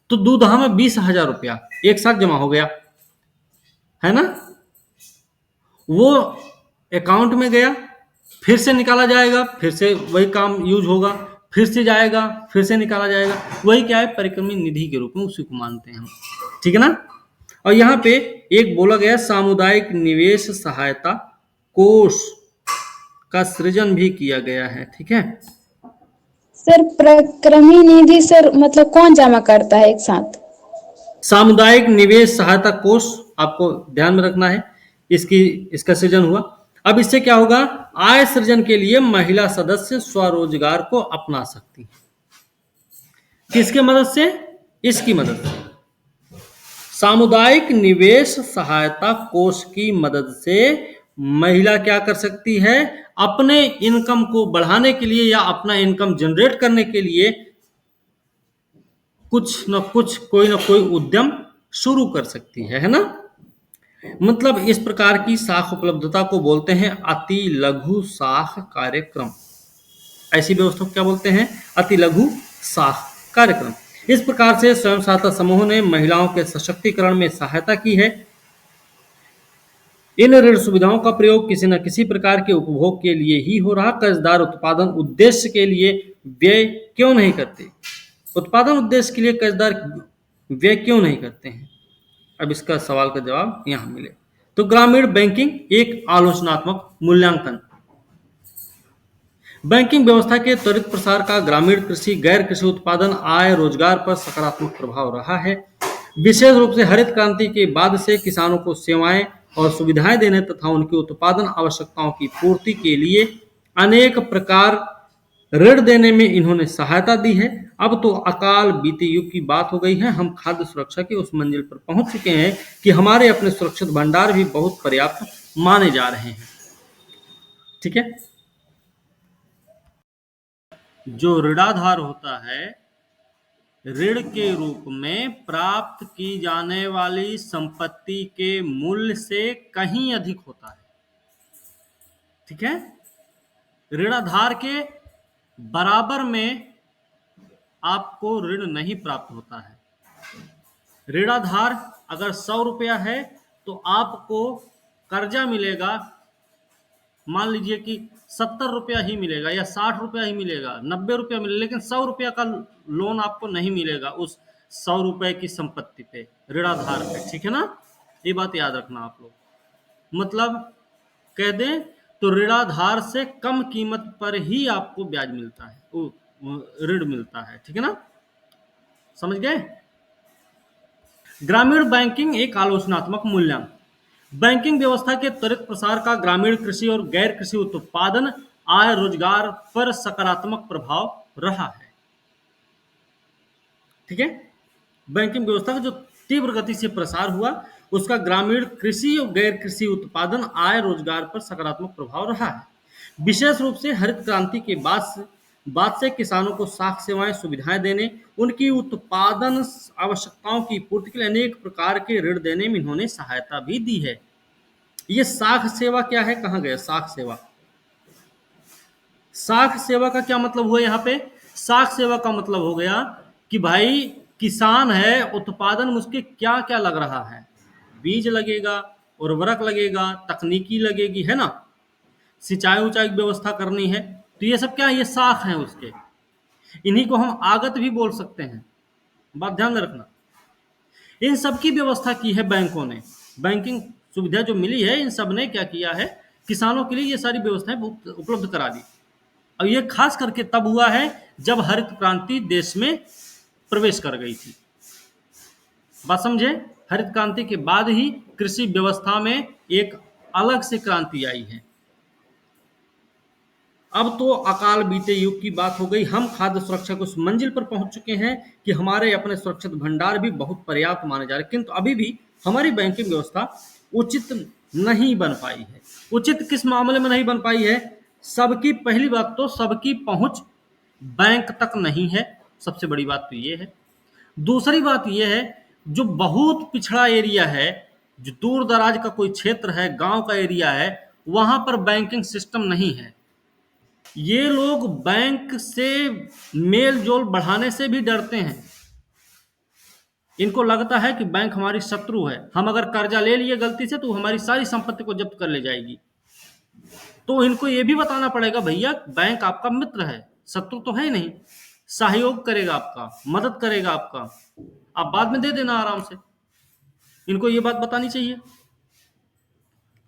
तो दूधा में 20,000 रुपया एक साथ जमा हो गया, है ना। वो अकाउंट में गया, फिर से निकाला जाएगा, फिर से वही काम यूज होगा, फिर से जाएगा, फिर से निकाला जाएगा। वही क्या है, परिक्रमी निधि के रूप में उसी को मानते हैं हम। ठीक है ना। और यहाँ पे एक बोला गया सामुदायिक निवेश सहायता कोष का सृजन भी किया गया है। ठीक है। सर परिक्रमी निधि सर मतलब कौन जमा करता है एक साथ? सामुदायिक निवेश सहायता कोष आपको ध्यान में रखना है, इसका सृजन हुआ। अब इससे क्या होगा, आय सृजन के लिए महिला सदस्य स्वरोजगार को अपना सकती है। किसके मदद से? इसकी मदद से। सामुदायिक निवेश सहायता कोष की मदद से महिला क्या कर सकती है, अपने इनकम को बढ़ाने के लिए या अपना इनकम जनरेट करने के लिए कुछ न कुछ, कोई ना कोई उद्यम शुरू कर सकती है ना। मतलब इस प्रकार की साख उपलब्धता को बोलते हैं अति लघु साख कार्यक्रम। ऐसी व्यवस्था को क्या बोलते हैं? अति लघु साख कार्यक्रम। इस प्रकार से स्वयं सहायता समूह ने महिलाओं के सशक्तिकरण में सहायता की है। इन ऋण सुविधाओं का प्रयोग किसी न किसी प्रकार के उपभोग के लिए ही हो रहा। कर्जदार उत्पादन उद्देश्य के लिए व्यय क्यों नहीं करते? उत्पादन उद्देश्य के लिए कर्जदार व्यय क्यों नहीं करते हैं? अब इसका सवाल का जवाब यहां मिले। तो ग्रामीण बैंकिंग एक आलोचनात्मक मूल्यांकन। बैंकिंग व्यवस्था के त्वरित प्रसार का ग्रामीण कृषि, गैर कृषि उत्पादन, आय, रोजगार पर सकारात्मक प्रभाव रहा है। विशेष रूप से हरित क्रांति के बाद से किसानों को सेवाएं और सुविधाएं देने तथा उनकी उत्पादन आवश्यकताओं की पूर्ति के लिए अनेक प्रकार ऋण देने में इन्होंने सहायता दी है। अब तो अकाल बीते युग की बात हो गई है। हम खाद्य सुरक्षा की उस मंजिल पर पहुंच चुके हैं कि हमारे अपने सुरक्षित भंडार भी बहुत पर्याप्त माने जा रहे हैं। ठीक है। जो ऋणाधार होता है, ऋण के रूप में प्राप्त की जाने वाली संपत्ति के मूल्य से कहीं अधिक होता है। ठीक है। ऋणाधार के बराबर में आपको ऋण नहीं प्राप्त होता है। ऋणाधार अगर 100 रुपया है तो आपको कर्जा मिलेगा, मान लीजिए कि 70 रुपया ही मिलेगा या 60 रुपया ही मिलेगा, 90 रुपया मिलेगा, लेकिन 100 रुपया का लोन आपको नहीं मिलेगा उस 100 रुपए की संपत्ति पे, ऋणाधार पे। ठीक है ना, ये बात याद रखना आप लोग। मतलब कह दें तो ऋणाधार से कम कीमत पर ही आपको ब्याज मिलता है, ऋण मिलता है। ठीक है ना, समझ गए। ग्रामीण बैंकिंग एक आलोचनात्मक मूल्यांकन। बैंकिंग व्यवस्था के त्वरित प्रसार का ग्रामीण कृषि और गैर कृषि उत्पादन, आय, रोजगार पर सकारात्मक प्रभाव रहा है। ठीक है। बैंकिंग व्यवस्था का जो तीव्र गति से प्रसार हुआ, उसका ग्रामीण कृषि और गैर कृषि उत्पादन, आय, रोजगार पर सकारात्मक प्रभाव रहा है। विशेष रूप से हरित क्रांति के बाद से किसानों को साख सेवाएं सुविधाएं देने, उनकी उत्पादन आवश्यकताओं की पूर्ति के लिए अनेक प्रकार के ऋण देने में इन्होंने सहायता भी दी है। ये साख सेवा क्या है, कहाँ गया साख सेवा? साख सेवा का क्या मतलब हुआ यहाँ पे? साख सेवा का मतलब हो गया कि भाई किसान है, उत्पादन में उसके क्या क्या लग रहा है, बीज लगेगा, उर्वरक लगेगा, तकनीकी लगेगी, है ना, सिंचाई उचाई व्यवस्था करनी है, तो ये सब क्या है, ये साख है उसके। इन्हीं को हम आगत भी बोल सकते हैं, बात ध्यान में रखना। इन सब की व्यवस्था की है बैंकों ने। बैंकिंग सुविधा जो मिली है, इन सब ने क्या किया है, किसानों के लिए ये सारी व्यवस्थाएं उपलब्ध करा दी। और ये खास करके तब हुआ है जब हरित क्रांति देश में प्रवेश कर गई थी। बात समझे? हरित क्रांति के बाद ही कृषि व्यवस्था में एक अलग से क्रांति आई है। अब तो अकाल बीते युग की बात हो गई। हम खाद्य सुरक्षा को उस मंजिल पर पहुंच चुके हैं कि हमारे अपने सुरक्षित भंडार भी बहुत पर्याप्त माने जा रहे हैं, किंतु अभी भी हमारी बैंकिंग व्यवस्था उचित नहीं बन पाई है। उचित किस मामले में नहीं बन पाई है? सबकी पहली बात तो सबकी पहुंच बैंक तक नहीं है, सबसे बड़ी बात तो ये है। दूसरी बात यह है, जो बहुत पिछड़ा एरिया है, जो दूर दराज का कोई क्षेत्र है, गांव का एरिया है, वहां पर बैंकिंग सिस्टम नहीं है। ये लोग बैंक से मेल जोल बढ़ाने से भी डरते हैं। इनको लगता है कि बैंक हमारी शत्रु है, हम अगर कर्जा ले लिए गलती से तो हमारी सारी संपत्ति को जब्त कर ले जाएगी। तो इनको ये भी बताना पड़ेगा, भैया बैंक आपका मित्र है, शत्रु तो है नहीं, सहयोग करेगा आपका, मदद करेगा आपका, आप बाद में दे देना आराम से। इनको ये बात बतानी चाहिए।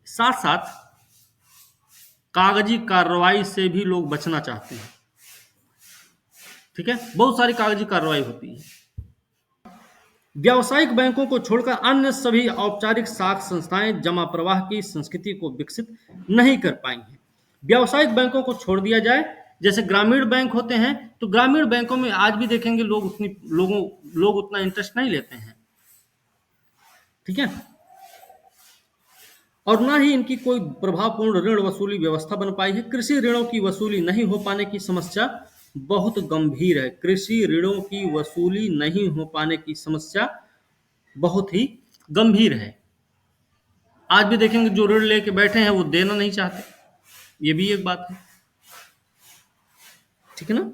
साथ साथ कागजी कार्रवाई से भी लोग बचना चाहते हैं। ठीक है, बहुत सारी कागजी कार्रवाई होती है। व्यावसायिक बैंकों को छोड़कर अन्य सभी औपचारिक साख संस्थाएं जमा प्रवाह की संस्कृति को विकसित नहीं कर पाई हैं। व्यावसायिक बैंकों को छोड़ दिया जाए, जैसे ग्रामीण बैंक होते हैं, तो ग्रामीण बैंकों में आज भी देखेंगे लोग उतना इंटरेस्ट नहीं लेते हैं। ठीक है, और ना ही इनकी कोई प्रभावपूर्ण ऋण वसूली व्यवस्था बन पाई है। कृषि ऋणों की वसूली नहीं हो पाने की समस्या बहुत गंभीर है। कृषि ऋणों की वसूली नहीं हो पाने की समस्या बहुत ही गंभीर है। आज भी देखेंगे जो ऋण लेके बैठे हैं वो देना नहीं चाहते, ये भी एक बात है। ठीक है ना?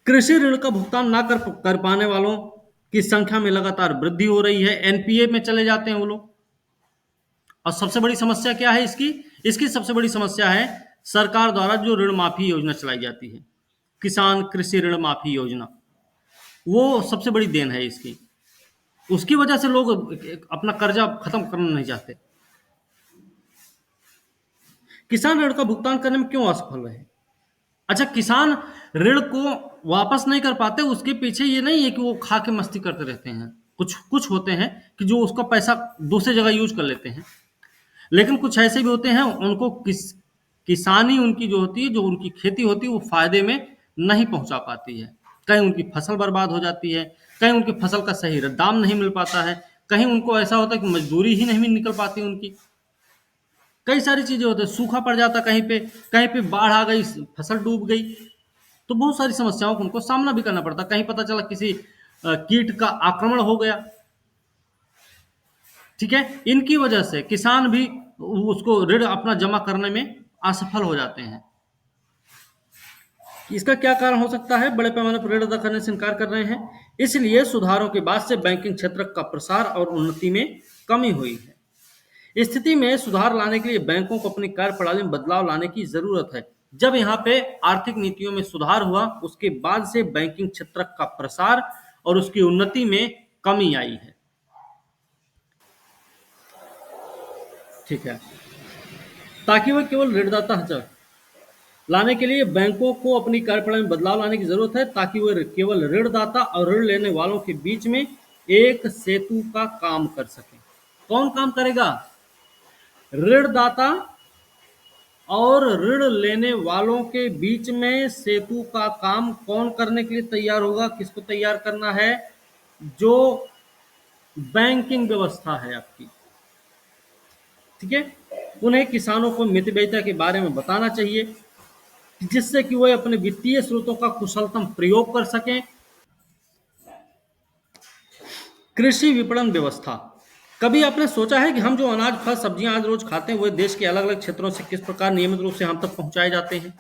कृषि ऋण का भुगतान ना कर पाने वालों की संख्या में लगातार वृद्धि हो रही है। एनपीए में चले जाते हैं वो लोग। और सबसे बड़ी समस्या क्या है इसकी सबसे बड़ी समस्या है सरकार द्वारा जो ऋण माफी योजना चलाई जाती है, किसान कृषि ऋण माफी योजना, वो सबसे बड़ी देन है इसकी। उसकी वजह से लोग अपना कर्जा खत्म करना नहीं चाहते। किसान ऋण का भुगतान करने में क्यों असफल रहे? अच्छा, किसान ऋण को वापस नहीं कर पाते, उसके पीछे ये नहीं है कि वो खा के मस्ती करते रहते हैं। कुछ होते हैं कि जो उसका पैसा दूसरी जगह यूज कर लेते हैं, लेकिन कुछ ऐसे भी होते हैं उनको किसानी उनकी जो होती है, जो उनकी खेती होती है, वो फायदे में नहीं पहुंचा पाती है। कहीं उनकी फसल बर्बाद हो जाती है, कहीं उनकी फसल का सही दाम नहीं मिल पाता है, कहीं उनको ऐसा होता है कि मजदूरी ही नहीं निकल पाती उनकी। कई सारी चीजें होती है, सूखा पड़ जाता, कहीं पे बाढ़ आ गई, फसल डूब गई, तो बहुत सारी समस्याओं को उनको सामना भी करना पड़ता। कहीं पता चला किसी कीट का आक्रमण हो गया। ठीक है, इनकी वजह से किसान भी उसको ऋण अपना जमा करने में असफल हो जाते हैं। इसका क्या कारण हो सकता है? बड़े पैमाने पर ऋण अदा करने से इनकार कर रहे हैं। इसलिए सुधारों के बाद से बैंकिंग क्षेत्र का प्रसार और उन्नति में कमी हुई है। स्थिति में सुधार लाने के लिए बैंकों को अपनी कार्यप्रणाली में बदलाव लाने की जरूरत है। जब यहाँ पे आर्थिक नीतियों में सुधार हुआ, उसके बाद से बैंकिंग क्षेत्र का प्रसार और उसकी उन्नति में कमी आई है। ठीक है, ताकि वह केवल ऋणदाता लाने के लिए बैंकों को अपनी कार्यप्रणाली में बदलाव लाने की जरूरत है, ताकि वह केवल ऋणदाता और ऋण लेने वालों के बीच में एक सेतु का काम कर सके। कौन काम करेगा? ऋणदाता और ऋण लेने वालों के बीच में सेतु का काम कौन करने के लिए तैयार होगा? किसको तैयार करना है? जो बैंकिंग व्यवस्था है आपकी। ठीक है, उन्हें किसानों को मितव्ययिता के बारे में बताना चाहिए, जिससे कि वह अपने वित्तीय स्रोतों का कुशलतम प्रयोग कर सकें। कृषि विपणन व्यवस्था। कभी आपने सोचा है कि हम जो अनाज, फल, सब्जियां आज रोज खाते हैं, वह देश के अलग अलग क्षेत्रों से किस प्रकार नियमित रूप से हम तक पहुंचाए जाते हैं?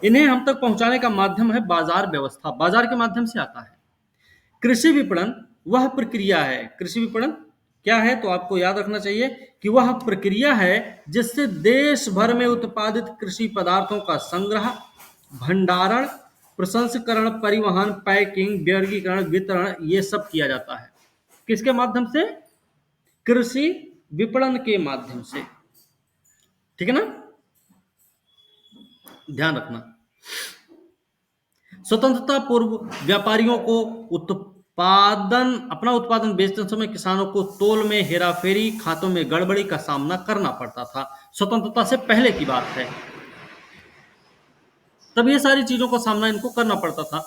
इन्हें हम तक पहुंचाने का माध्यम है बाजार व्यवस्था। बाजार के माध्यम से आता है। कृषि विपणन वह प्रक्रिया है। कृषि विपणन क्या है? तो आपको याद रखना चाहिए कि वह प्रक्रिया है जिससे देश भर में उत्पादित कृषि पदार्थों का संग्रह, भंडारण प्रसंस्करण, परिवहन, पैकिंग, वर्गीकरण, वितरण, ये सब किया जाता है किसके माध्यम से? कृषि विपणन के माध्यम से। ठीक है ना, ध्यान रखना। स्वतंत्रता पूर्व व्यापारियों को अपना उत्पादन बेचते समय किसानों को तोल में हेराफेरी, खातों में गड़बड़ी का सामना करना पड़ता था। स्वतंत्रता से पहले की बात है, तब ये सारी चीजों का सामना इनको करना पड़ता था।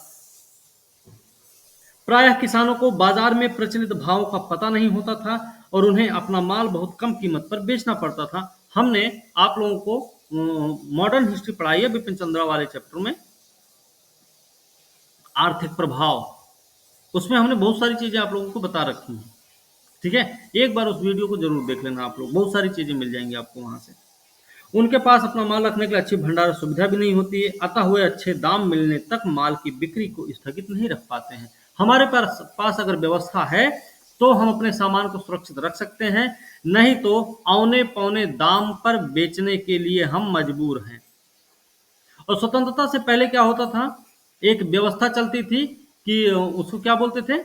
प्रायः किसानों को बाजार में प्रचलित भावों का पता नहीं होता था और उन्हें अपना माल बहुत कम कीमत पर बेचना पड़ता था। हमने आप लोगों को मॉडर्न हिस्ट्री पढ़ाई है बिपिन चंद्रा वाले चैप्टर में, आर्थिक प्रभाव, उसमें हमने बहुत सारी चीजें आप लोगों को बता रखी हैं। ठीक है, एक बार उस वीडियो को जरूर देख लेना आप लोग, बहुत सारी चीजें मिल जाएंगी आपको वहां से। उनके पास अपना माल रखने के लिए अच्छी भंडार सुविधा भी नहीं होती है, अतः वे अच्छे दाम मिलने तक माल की बिक्री को स्थगित नहीं रख पाते हैं। हमारे पास अगर व्यवस्था है तो हम अपने सामान को सुरक्षित रख सकते हैं, नहीं तो औने पौने दाम पर बेचने के लिए हम मजबूर हैं। और स्वतंत्रता से पहले क्या होता था, एक व्यवस्था चलती थी कि उसको क्या बोलते थे,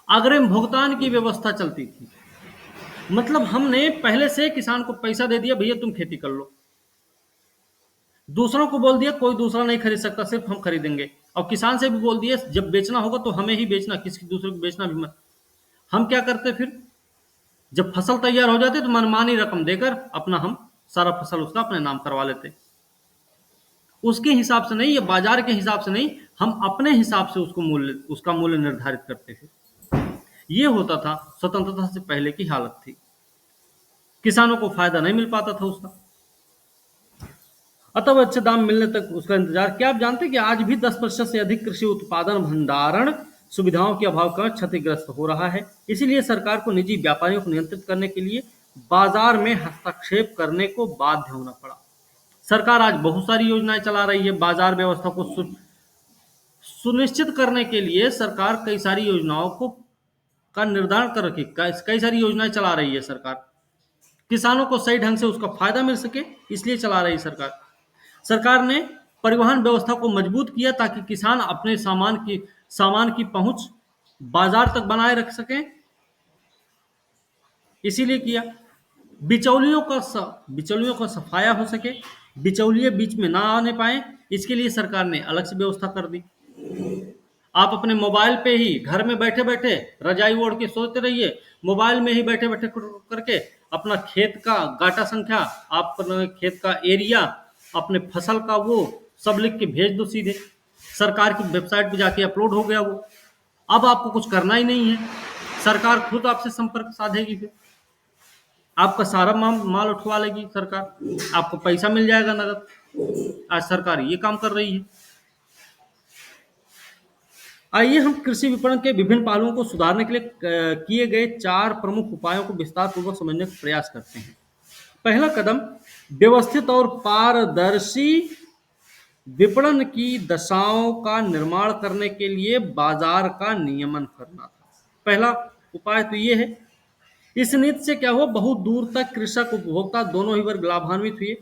अग्रिम भुगतान की व्यवस्था चलती थी। मतलब हमने पहले से किसान को पैसा दे दिया, भैया तुम खेती कर लो, दूसरों को बोल दिया कोई दूसरा नहीं खरीद सकता, सिर्फ हम खरीदेंगे, और किसान से भी बोल दिया जब बेचना होगा तो हमें ही बेचना, किसी दूसरे को बेचना भी मत। हम क्या करते फिर, जब फसल तैयार हो जाती तो मनमानी रकम देकर अपना हम सारा फसल उसका अपने नाम करवा लेते। उसके हिसाब से नहीं, या बाजार के हिसाब से नहीं, हम अपने हिसाब से उसका मूल्य निर्धारित करते थे। ये होता था, स्वतंत्रता से पहले की हालत थी। किसानों को फायदा नहीं मिल पाता था उसका, अतः अच्छे दाम मिलने तक उसका इंतजार। क्या आप जानते हैं कि आज भी 10% से अधिक कृषि उत्पादन भंडारण सुविधाओं के अभाव का क्षतिग्रस्त हो रहा है। इसीलिए सरकार को निजी व्यापारियों को नियंत्रित करने के लिए बाजार में हस्तक्षेप करने को बाध्य होना पड़ा। सरकार आज बहुत सारी योजनाएं चला रही है बाजार व्यवस्था को सुनिश्चित करने के लिए। सरकार कई सारी योजनाओं का निर्धारण कर रखी, कई सारी योजनाएं चला रही है सरकार, किसानों को सही ढंग से उसका फायदा मिल सके इसलिए चला रही सरकार। सरकार ने परिवहन व्यवस्था को मजबूत किया ताकि किसान अपने सामान की पहुंच बाजार तक बनाए रख सकें, इसीलिए किया। बिचौलियों का सफाया हो सके, बिचौलिए बीच में ना आने पाए, इसके लिए सरकार ने अलग से व्यवस्था कर दी। आप अपने मोबाइल पे ही घर में बैठे बैठे रजाई ओढ़ के सोते रहिए, मोबाइल में ही बैठे बैठे करके अपना खेत का गाटा संख्या, आप खेत का एरिया, अपने फसल का वो सब लिख के भेज दो, सीधे सरकार की वेबसाइट पे जाके अपलोड हो गया वो। अब आपको कुछ करना ही नहीं है, सरकार खुद आपसे संपर्क साधेगी, फिर आपका सारा माल उठवा लेगी सरकार, आपको पैसा मिल जाएगा नगद। आज सरकार ये काम कर रही है। आइए हम कृषि विपणन के विभिन्न पहलुओं को सुधारने के लिए किए गए 4 प्रमुख उपायों को विस्तार पूर्वक समझने का प्रयास करते हैं। पहला कदम व्यवस्थित और पारदर्शी विपणन की दशाओं का निर्माण करने के लिए बाजार का नियमन करना था। पहला उपाय तो ये है। इस नीति से क्या हुआ, बहुत दूर तक कृषक उपभोक्ता दोनों ही वर्ग लाभान्वित हुए।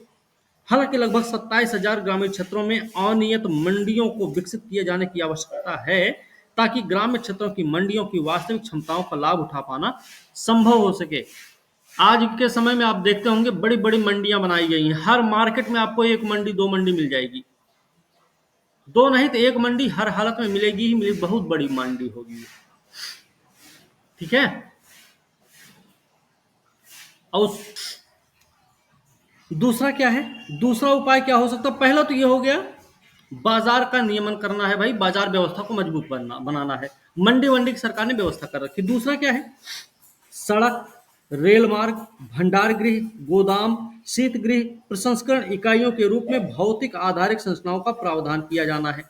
हालांकि लगभग 27,000 ग्रामीण क्षेत्रों में अनियत मंडियों को विकसित किए जाने की आवश्यकता है ताकि ग्रामीण क्षेत्रों की मंडियों की वास्तविक क्षमताओं का लाभ उठा पाना संभव हो सके। आज के समय में आप देखते होंगे बड़ी बड़ी मंडियां बनाई गई हैं, हर मार्केट में आपको 1 मंडी 2 मंडी मिल जाएगी, 2 नहीं तो 1 मंडी हर हालत में मिलेगी ही मिलेगी, बहुत बड़ी मंडी होगी। ठीक है, और दूसरा क्या है, दूसरा उपाय क्या हो सकता है? पहला तो ये हो गया बाजार का नियमन करना है, भाई बाजार व्यवस्था को मजबूत बनाना है, मंडी वंडी की सरकार ने व्यवस्था कर रखी। दूसरा क्या है, सड़क, रेल मार्ग, भंडार गृह, गोदाम, शीत गृह, प्रसंस्करण इकाइयों के रूप में भौतिक आधारिक संरचनाओं का प्रावधान किया जाना है।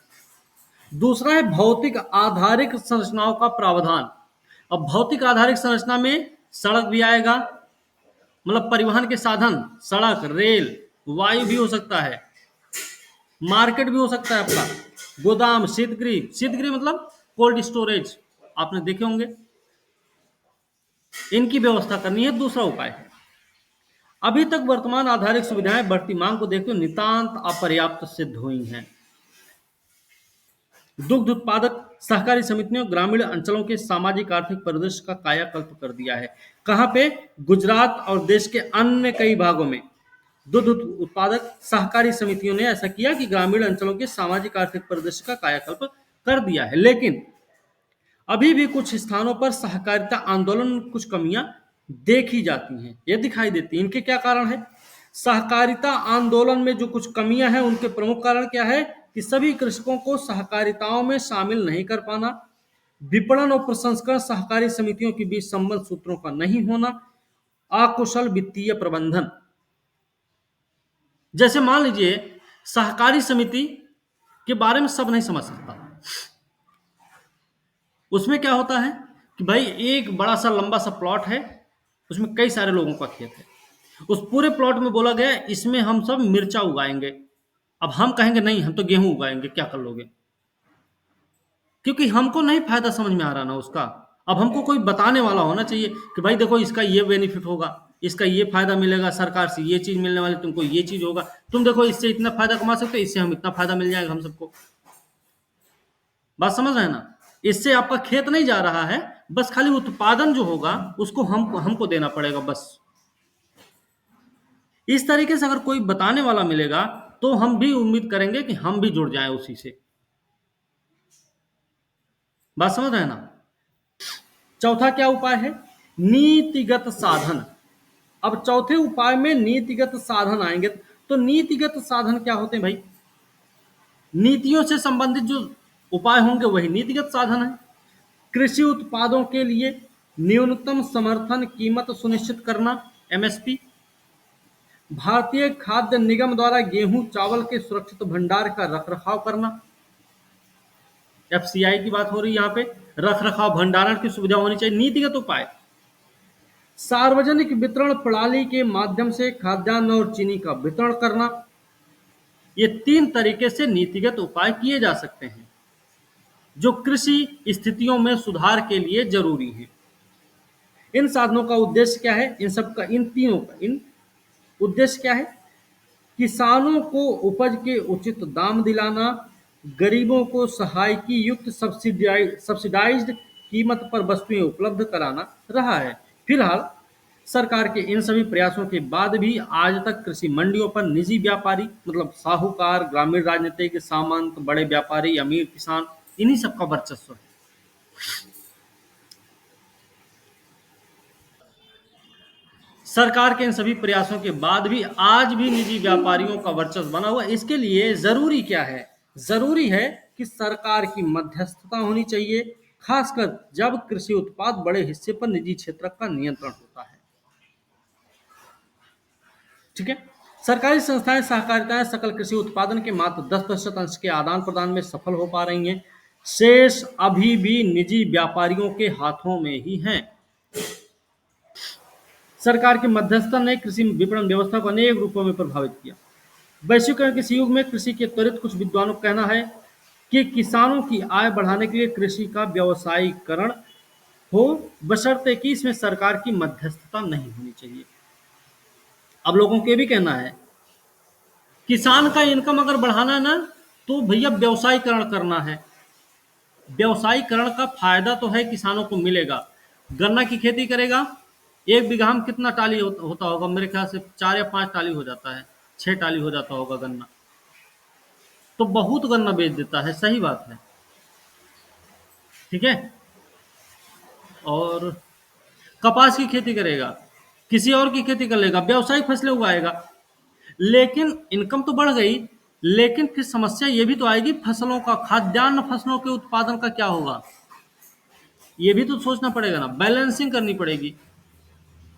दूसरा है भौतिक आधारिक संरचनाओं का प्रावधान। अब भौतिक आधारिक संरचना में सड़क भी आएगा, मतलब परिवहन के साधन, सड़क, रेल, वायु भी हो सकता है, मार्केट भी हो सकता है अपना, गोदाम, शीतगृह मतलब कोल्ड स्टोरेज, आपने देखे होंगे, इनकी व्यवस्था करनी है। दूसरा उपाय है। अभी तक वर्तमान आधारिक सुविधाएं बढ़ती मांग को देखते हुए नितांत अपर्याप्त सिद्ध हुई हैं। दुग्ध उत्पादक सहकारी समितियों ग्रामीण अंचलों के सामाजिक आर्थिक परिदृश्य का कायाकल्प कर दिया है। कहाँ पे? गुजरात और देश के अन्य कई भागों में दुग्ध उत्पादक सहकारी समितियों ने ऐसा किया कि ग्रामीण अंचलों के सामाजिक आर्थिक परिदृश्य का कायाकल्प कर दिया है। लेकिन अभी भी कुछ स्थानों पर सहकारिता आंदोलन में कुछ कमियां देखी जाती हैं, ये दिखाई देती हैं। इनके क्या कारण है? सहकारिता आंदोलन में जो कुछ कमियां हैं उनके प्रमुख कारण क्या है कि सभी कृषकों को सहकारिताओं में शामिल नहीं कर पाना, विपणन और प्रसंस्करण सहकारी समितियों के बीच संबंध सूत्रों का नहीं होना, अकुशल वित्तीय प्रबंधन। जैसे मान लीजिए सहकारी समिति के बारे में सब नहीं समझ सकता। उसमें क्या होता है कि भाई एक बड़ा सा लंबा सा प्लॉट है, उसमें कई सारे लोगों का खेत है। उस पूरे प्लॉट में बोला गया है इसमें हम सब मिर्चा उगाएंगे। अब हम कहेंगे नहीं हम तो गेहूं उगाएंगे, क्या कर लोगे? क्योंकि हमको नहीं फायदा समझ में आ रहा ना उसका। अब हमको कोई बताने वाला होना चाहिए कि भाई देखो इसका ये बेनिफिट होगा, इसका ये फायदा मिलेगा, सरकार से ये चीज मिलने वाली, तुमको ये चीज होगा, तुम देखो इससे इतना फायदा कमा सकते हो, इससे हम इतना फायदा मिल जाएगा हम सबको। बात समझ रहे हैं ना? इससे आपका खेत नहीं जा रहा है, बस खाली उत्पादन जो होगा उसको हमको देना पड़ेगा बस। इस तरीके से अगर कोई बताने वाला मिलेगा तो हम भी उम्मीद करेंगे कि हम भी जुड़ जाएं उसी से। बात समझ रहे हैं ना? चौथा क्या उपाय है? नीतिगत साधन। अब चौथे उपाय में नीतिगत साधन आएंगे। तो नीतिगत साधन क्या होते हैं भाई? नीतियों से संबंधित जो उपाय होंगे वही नीतिगत साधन है। कृषि उत्पादों के लिए न्यूनतम समर्थन कीमत सुनिश्चित करना, एमएसपी। भारतीय खाद्य निगम द्वारा गेहूं चावल के सुरक्षित भंडार का रखरखाव करना, एफसीआई की बात हो रही है यहाँ पे। रखरखाव भंडारण की सुविधा होनी चाहिए। नीतिगत उपाय, सार्वजनिक वितरण प्रणाली के माध्यम से खाद्यान्न और चीनी का वितरण करना। ये 3 तरीके से नीतिगत उपाय किए जा सकते हैं जो कृषि स्थितियों में सुधार के लिए जरूरी हैं। इन साधनों का उद्देश्य क्या है? इन तीनों का उद्देश्य क्या है? किसानों को उपज के उचित दाम दिलाना, गरीबों को सहायकी युक्त सब्सिडाइज्ड कीमत पर वस्तुएं उपलब्ध कराना रहा है। फिलहाल सरकार के इन सभी प्रयासों के बाद भी आज तक कृषि मंडियों पर निजी व्यापारी मतलब साहूकार, ग्रामीण राजनीतिक सामंत, बड़े व्यापारी, अमीर किसान, इन्हीं सबका वर्चस्व है। सरकार के इन सभी प्रयासों के बाद भी आज भी निजी व्यापारियों का वर्चस्व बना हुआ। इसके लिए जरूरी क्या है? जरूरी है कि सरकार की मध्यस्थता होनी चाहिए, खासकर जब कृषि उत्पाद बड़े हिस्से पर निजी क्षेत्र का नियंत्रण होता है। ठीक है। सरकारी संस्थाएं सहकारिताएं सकल कृषि उत्पादन के मात्र 10% अंश के आदान प्रदान में सफल हो पा रही हैं। शेष अभी भी निजी व्यापारियों के हाथों में ही हैं। सरकार की मध्यस्थता ने कृषि विपणन व्यवस्था को अनेक रूपों में प्रभावित किया। वैश्वीकरण के इस युग में कृषि के त्वरित कुछ विद्वानों का कहना है कि किसानों की आय बढ़ाने के लिए कृषि का व्यवसायीकरण हो, बशर्ते कि इसमें सरकार की मध्यस्थता नहीं होनी चाहिए। अब लोगों को ये भी कहना है किसान का इनकम अगर बढ़ाना है ना तो भैया व्यवसायीकरण करना है। व्यवसायीकरण का फायदा तो है किसानों को मिलेगा। गन्ना की खेती करेगा, 1 बीघा में कितना टाली होता होगा? मेरे ख्याल से 4 या 5 टाली हो जाता है, 6 टाली हो जाता होगा गन्ना। तो बहुत गन्ना बेच देता है, सही बात है। ठीक है। और कपास की खेती करेगा, किसी और की खेती कर लेगा, व्यावसायिक फसलें उगाएगा, लेकिन इनकम तो बढ़ गई, लेकिन फिर समस्या ये भी तो आएगी फसलों का, खाद्यान्न फसलों के उत्पादन का क्या होगा? ये भी तो सोचना पड़ेगा ना, बैलेंसिंग करनी पड़ेगी।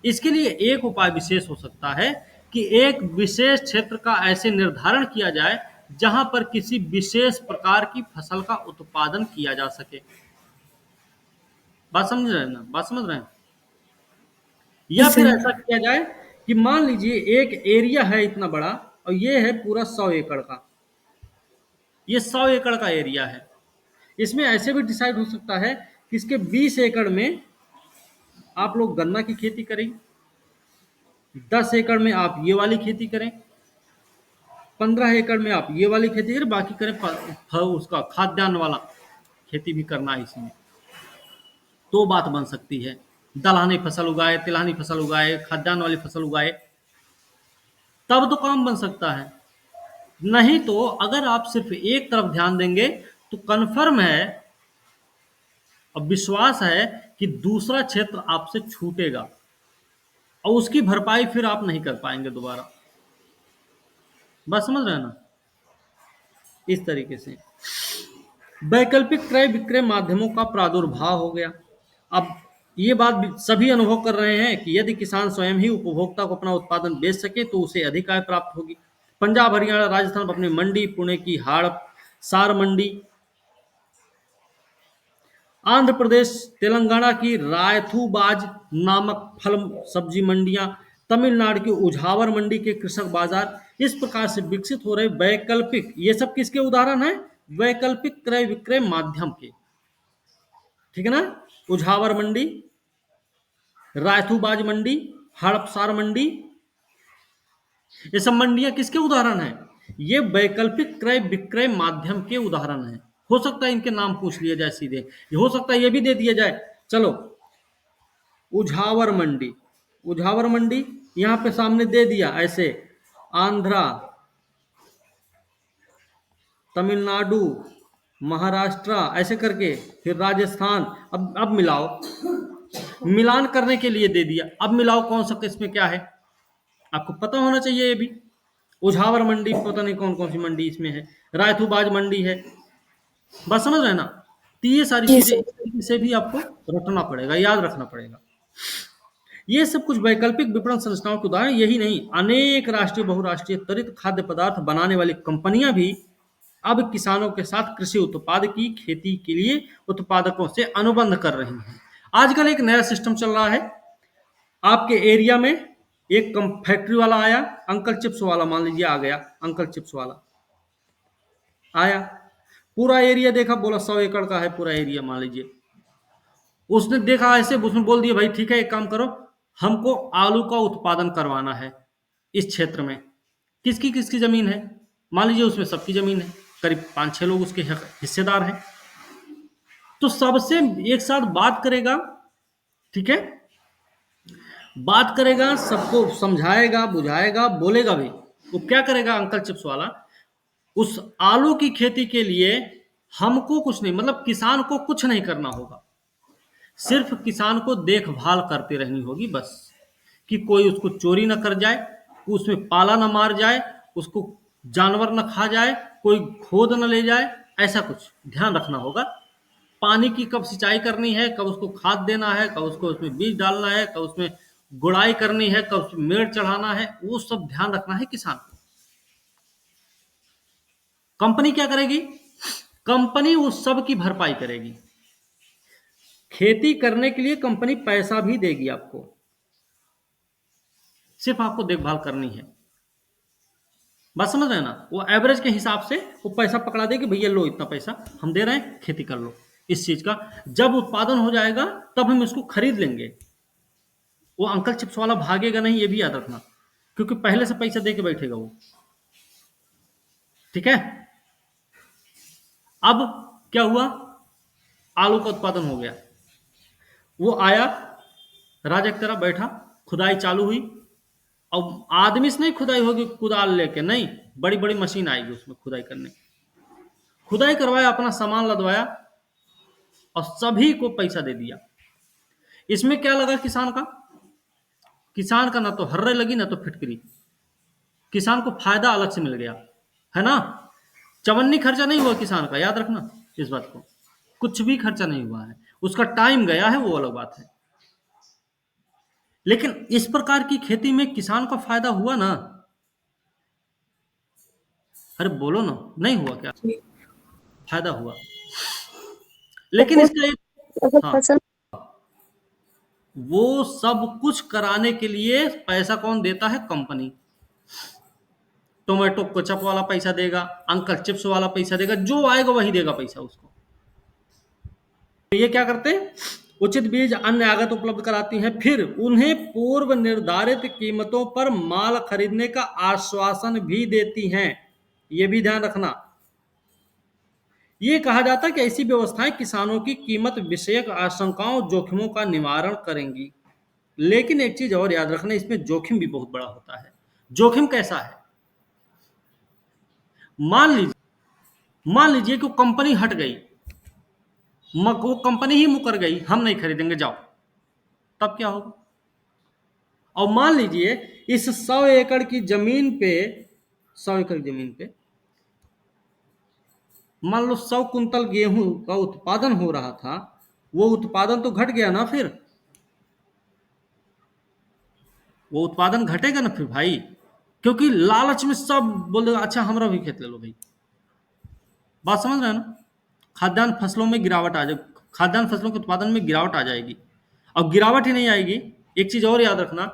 इसके लिए एक उपाय विशेष हो सकता है कि एक विशेष क्षेत्र का ऐसे निर्धारण किया जाए जहां पर किसी विशेष प्रकार की फसल का उत्पादन किया जा सके। बात समझ रहे हैं ना? बात समझ रहे हैं? या फिर ऐसा किया जाए कि मान लीजिए एक एरिया है इतना बड़ा और ये है पूरा 100 एकड़ का, ये 100 एकड़ का एरिया है। इसमें ऐसे भी डिसाइड हो सकता है कि इसके 20 एकड़ में आप लोग गन्ना की खेती करें, 10 एकड़ में आप ये वाली खेती करें, 15 एकड़ में आप ये वाली खेती करें, बाकी करें उसका खाद्यान्न वाला खेती भी करना है इसमें, तो बात बन सकती है। दलहनी फसल उगाए, तिलहनी फसल उगाए, खाद्यान्न वाली फसल उगाए, तब तो काम बन सकता है। नहीं तो अगर आप सिर्फ एक तरफ ध्यान देंगे तो कन्फर्म है और विश्वास है कि दूसरा क्षेत्र आपसे छूटेगा और उसकी भरपाई फिर आप नहीं कर पाएंगे दोबारा। बात समझ रहे हैं ना? इस तरीके से वैकल्पिक क्रय विक्रय माध्यमों का प्रादुर्भाव हो गया। अब ये बात सभी अनुभव कर रहे हैं कि यदि किसान स्वयं ही उपभोक्ता को अपना उत्पादन बेच सके तो उसे अधिक आय प्राप्त होगी। पंजाब, हरियाणा, राजस्थान अपनी मंडी, पुणे की हाड़ सार मंडी, आंध्र प्रदेश तेलंगाना की रायथूबाज नामक फल सब्जी मंडियां, तमिलनाडु की उझावर मंडी के कृषक बाजार, इस प्रकार से विकसित हो रहे वैकल्पिक, ये सब किसके उदाहरण हैं? वैकल्पिक क्रय विक्रय माध्यम के। ठीक है ना? उझावर मंडी, रायथूबाज मंडी, हड़पसार मंडी, ये सब मंडियां किसके उदाहरण हैं? ये वैकल्पिक क्रय विक्रय माध्यम के उदाहरण हैं। हो सकता है इनके नाम पूछ लिया जाए सीधे, ये हो सकता है ये भी दे दिया जाए। चलो, उझावर मंडी, उझावर मंडी यहां पे सामने दे दिया ऐसे, आंध्रा, तमिलनाडु, महाराष्ट्र ऐसे करके, फिर राजस्थान। अब मिलाओ, मिलान करने के लिए दे दिया। अब मिलाओ कौन सा किसमें क्या है, आपको पता होना चाहिए। ये भी उझावर मंडी पता नहीं कौन कौन सी मंडी इसमें है, रायथूबाज मंडी है। बस समझ रहे हैं ना? तो ये सारी जी चीजें सर। इस तरीके से भी आपको रटना पड़ेगा, याद रखना पड़ेगा। ये सब कुछ वैकल्पिक विपणन संस्थाओं के उदाहरण। यही नहीं, अनेक राष्ट्रीय बहुराष्ट्रीय त्वरित खाद्य पदार्थ बनाने वाली कंपनियां भी अब किसानों के साथ कृषि उत्पाद की खेती के लिए उत्पादकों से अनुबंध कर रही हैं। आजकल एक नया सिस्टम चल रहा है, आपके एरिया में एक फैक्ट्री वाला आया, अंकल चिप्स वाला मान लीजिए आ गया, अंकल चिप्स वाला आया, पूरा एरिया देखा, बोला 100 एकड़ का है पूरा एरिया मान लीजिए। उसने देखा ऐसे, उसने बोल दिया भाई ठीक है, एक काम करो, हमको आलू का उत्पादन करवाना है इस क्षेत्र में। किसकी किसकी जमीन है? मान लीजिए उसमें सबकी जमीन है, करीब 5-6 लोग उसके हिस्सेदार हैं। तो सबसे एक साथ बात करेगा, ठीक है, बात करेगा, सबको समझाएगा, बुझाएगा, बोलेगा भी। वो क्या करेगा अंकल चिप्स वाला, उस आलू की खेती के लिए हमको कुछ नहीं, मतलब किसान को कुछ नहीं करना होगा, सिर्फ किसान को देखभाल करते रहनी होगी बस, कि कोई उसको चोरी ना कर जाए, उसमें पाला ना मार जाए, उसको जानवर ना खा जाए, कोई खोद ना ले जाए, ऐसा कुछ ध्यान रखना होगा। पानी की कब सिंचाई करनी है, कब उसको खाद देना है, कब उसको उसमें बीज डालना है, कब उसमें गुड़ाई करनी है, कब उसमें मेड़ चढ़ाना है, वो सब ध्यान रखना है किसान को। कंपनी क्या करेगी? कंपनी उस सब की भरपाई करेगी। खेती करने के लिए कंपनी पैसा भी देगी आपको, सिर्फ आपको देखभाल करनी है। बात समझ रहे हैं ना? वो एवरेज के हिसाब से वो पैसा पकड़ा देगी, भैया लो इतना पैसा हम दे रहे हैं, खेती कर लो इस चीज का। जब उत्पादन हो जाएगा तब हम इसको खरीद लेंगे। वो अंकल चिप्स वाला भागेगा नहीं, ये भी याद रखना, क्योंकि पहले से पैसा दे के बैठेगा वो। ठीक है? अब क्या हुआ, आलू का उत्पादन हो गया, वो आया, राजा की तरह बैठा, खुदाई चालू हुई। अब आदमी से नहीं खुदाई होगी कुदाल लेके, नहीं, बड़ी बड़ी मशीन आएगी उसमें खुदाई करने। खुदाई करवाया, अपना सामान लदवाया और सभी को पैसा दे दिया। इसमें क्या लगा किसान का? किसान का ना तो हर्रे लगी ना तो फिटकरी, किसान को फायदा अलग से मिल गया, है ना? चवन्नी खर्चा नहीं हुआ किसान का, याद रखना इस बात को, कुछ भी खर्चा नहीं हुआ है, उसका टाइम गया है, वो अलग बात है। लेकिन इस प्रकार की खेती में किसान का फायदा हुआ ना? अरे बोलो ना, नहीं हुआ क्या? फायदा हुआ। लेकिन इसका एक, अगर हाँ, फसल वो सब कुछ कराने के लिए पैसा कौन देता है? कंपनी। टोमेटो केचप वाला पैसा देगा, अंकल चिप्स वाला पैसा देगा, जो आएगा वही देगा पैसा उसको। तो ये क्या करते हैं? उचित बीज अन्य आगत उपलब्ध कराती हैं, फिर उन्हें पूर्व निर्धारित कीमतों पर माल खरीदने का आश्वासन भी देती हैं। ये भी ध्यान रखना। ये कहा जाता है कि ऐसी व्यवस्थाएं किसानों की कीमत विषयक आशंकाओं जोखिमों का निवारण करेंगी। लेकिन एक चीज और याद रखना, इसमें जोखिम भी बहुत बड़ा होता है। जोखिम कैसा है? मान लीजिए कि वो कंपनी हट गई, वो कंपनी ही मुकर गई, हम नहीं खरीदेंगे जाओ, तब क्या होगा? और मान लीजिए इस 100 एकड़ की जमीन पे 100 एकड़ जमीन पे मान लो 100 कुंतल गेहूं का उत्पादन हो रहा था, वो उत्पादन तो घट गया ना, फिर वो उत्पादन घटेगा ना फिर भाई, क्योंकि लालच में सब बोलेगा अच्छा हमारा भी खेत ले लो भाई। बात समझ रहे हैं ना? खाद्यान्न फसलों में गिरावट आ जाए, खाद्यान्न फसलों के उत्पादन में गिरावट आ जाएगी। अब गिरावट ही नहीं आएगी, एक चीज और याद रखना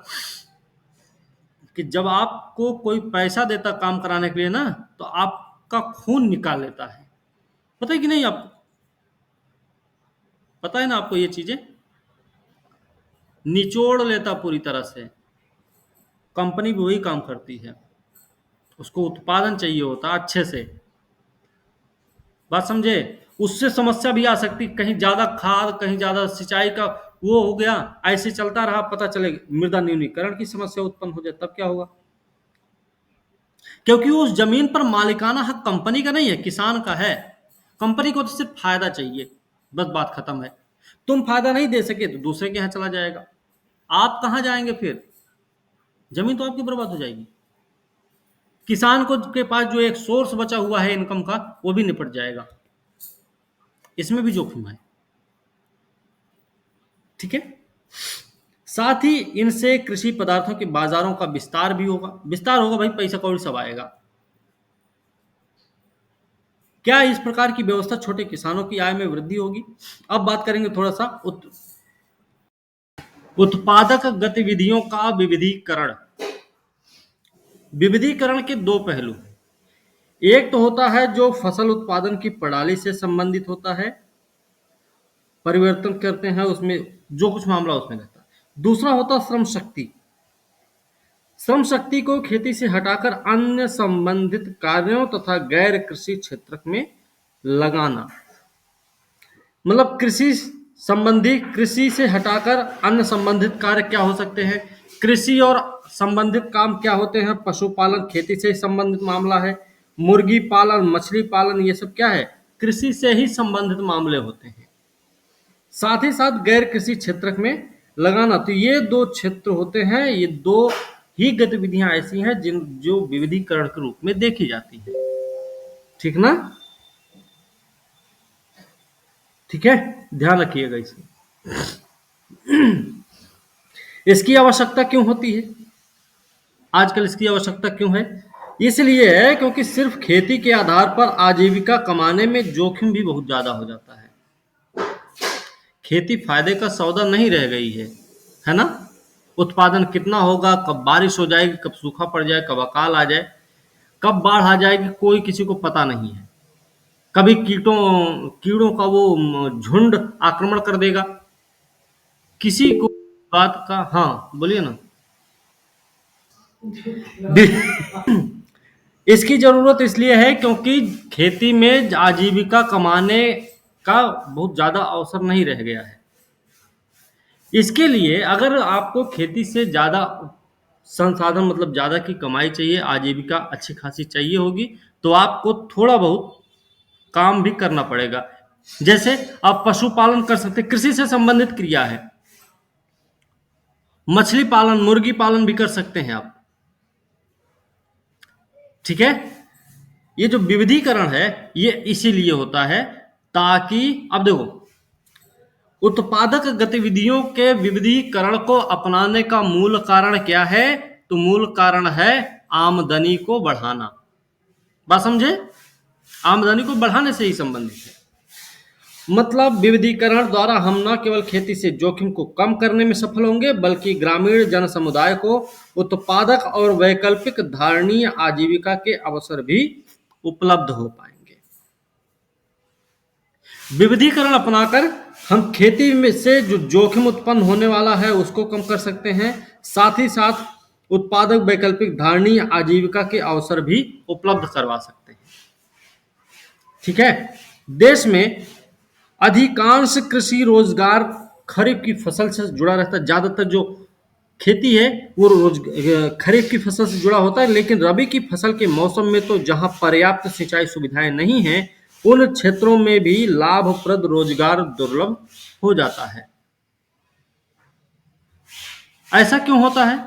कि जब आपको कोई पैसा देता काम कराने के लिए ना, तो आपका खून निकाल लेता है। पता है कि नहीं आपको? पता है ना आपको ये चीजें? निचोड़ लेता पूरी तरह से। कंपनी भी वही काम करती है, उसको उत्पादन चाहिए होता अच्छे से। बात समझे? उससे समस्या भी आ सकती, कहीं ज्यादा खाद, कहीं ज्यादा सिंचाई का वो हो गया, ऐसे चलता रहा, पता चले मृदा न्यूनीकरण की समस्या उत्पन्न हो जाए, तब क्या होगा? क्योंकि उस जमीन पर मालिकाना हक कंपनी का नहीं है, किसान का है। कंपनी को तो सिर्फ फायदा चाहिए, बस बात खत्म है। तुम फायदा नहीं दे सके तो दूसरे के यहां चला जाएगा, आप कहां जाएंगे फिर? जमीन तो आपकी बर्बाद हो जाएगी। किसान को के पास जो एक सोर्स बचा हुआ है इनकम का, वो भी निपट जाएगा। इसमें भी जोखिम है, ठीक है? साथ ही इनसे कृषि पदार्थों के बाजारों का विस्तार होगा भाई, पैसा कौड़ी सब आएगा। क्या इस प्रकार की व्यवस्था छोटे किसानों की आय में वृद्धि होगी? अब बात करेंगे थोड़ा सा उत्पादक गतिविधियों का विविधीकरण। विविधीकरण के दो पहलू, एक तो होता है जो फसल उत्पादन की प्रणाली से संबंधित होता है, परिवर्तन करते हैं उसमें जो कुछ मामला उसमें रहता है। दूसरा होता है श्रम शक्ति। श्रम शक्ति को खेती से हटाकर अन्य संबंधित कार्यों तथा गैर कृषि क्षेत्र में लगाना। मतलब कृषि से हटाकर अन्य संबंधित कार्य क्या हो सकते हैं? कृषि और संबंधित काम क्या होते हैं? पशुपालन खेती से संबंधित मामला है, मुर्गी पालन, मछली पालन, ये सब क्या है? कृषि से ही संबंधित मामले होते हैं। साथ ही साथ गैर कृषि क्षेत्र में लगाना। तो ये दो क्षेत्र होते हैं, ये दो ही गतिविधियां ऐसी हैं जो विविधीकरण के रूप में देखी जाती है, ठीक ना? ठीक है, ध्यान रखिएगा इसे। इसकी आवश्यकता क्यों होती है आजकल? इसकी आवश्यकता क्यों है? इसलिए है क्योंकि सिर्फ खेती के आधार पर आजीविका कमाने में जोखिम भी बहुत ज्यादा हो जाता है। खेती फायदे का सौदा नहीं रह गई है ना? उत्पादन कितना होगा, कब बारिश हो जाएगी, कब सूखा पड़ जाए, कब अकाल आ जाए, कब बाढ़ आ जाएगी, कोई किसी को पता नहीं है। कभी कीड़ों का वो झुंड आक्रमण कर देगा, किसी को बात का। हाँ बोलिए ना। इसकी जरूरत इसलिए है क्योंकि खेती में आजीविका कमाने का बहुत ज्यादा अवसर नहीं रह गया है। इसके लिए अगर आपको खेती से ज्यादा संसाधन, मतलब ज्यादा की कमाई चाहिए, आजीविका अच्छी खासी चाहिए होगी, तो आपको थोड़ा बहुत काम भी करना पड़ेगा। जैसे आप पशुपालन कर सकते, कृषि से संबंधित क्रिया है। मछली पालन, मुर्गी पालन भी कर सकते हैं आप, ठीक है? ये जो विविधीकरण है ये इसीलिए होता है ताकि, अब देखो, उत्पादक गतिविधियों के विविधीकरण को अपनाने का मूल कारण क्या है? तो मूल कारण है आमदनी को बढ़ाना। बात समझे? आमदनी को बढ़ाने से ही संबंधित है। मतलब विविधीकरण द्वारा हम न केवल खेती से जोखिम को कम करने में सफल होंगे, बल्कि ग्रामीण जन समुदाय को उत्पादक और वैकल्पिक धारणीय आजीविका के अवसर भी उपलब्ध हो पाएंगे। विविधीकरण अपनाकर हम खेती में से जो जोखिम उत्पन्न होने वाला है उसको कम कर सकते हैं, साथ ही साथ उत्पादक वैकल्पिक धारणीय आजीविका के अवसर भी उपलब्ध करवा सकते हैं। ठीक है। देश में अधिकांश कृषि रोजगार खरीफ की फसल से जुड़ा रहता है। ज्यादातर जो खेती है वो खरीफ की फसल से जुड़ा होता है, लेकिन रबी की फसल के मौसम में तो जहां पर्याप्त सिंचाई सुविधाएं नहीं हैं, उन क्षेत्रों में भी लाभप्रद रोजगार दुर्लभ हो जाता है। ऐसा क्यों होता है?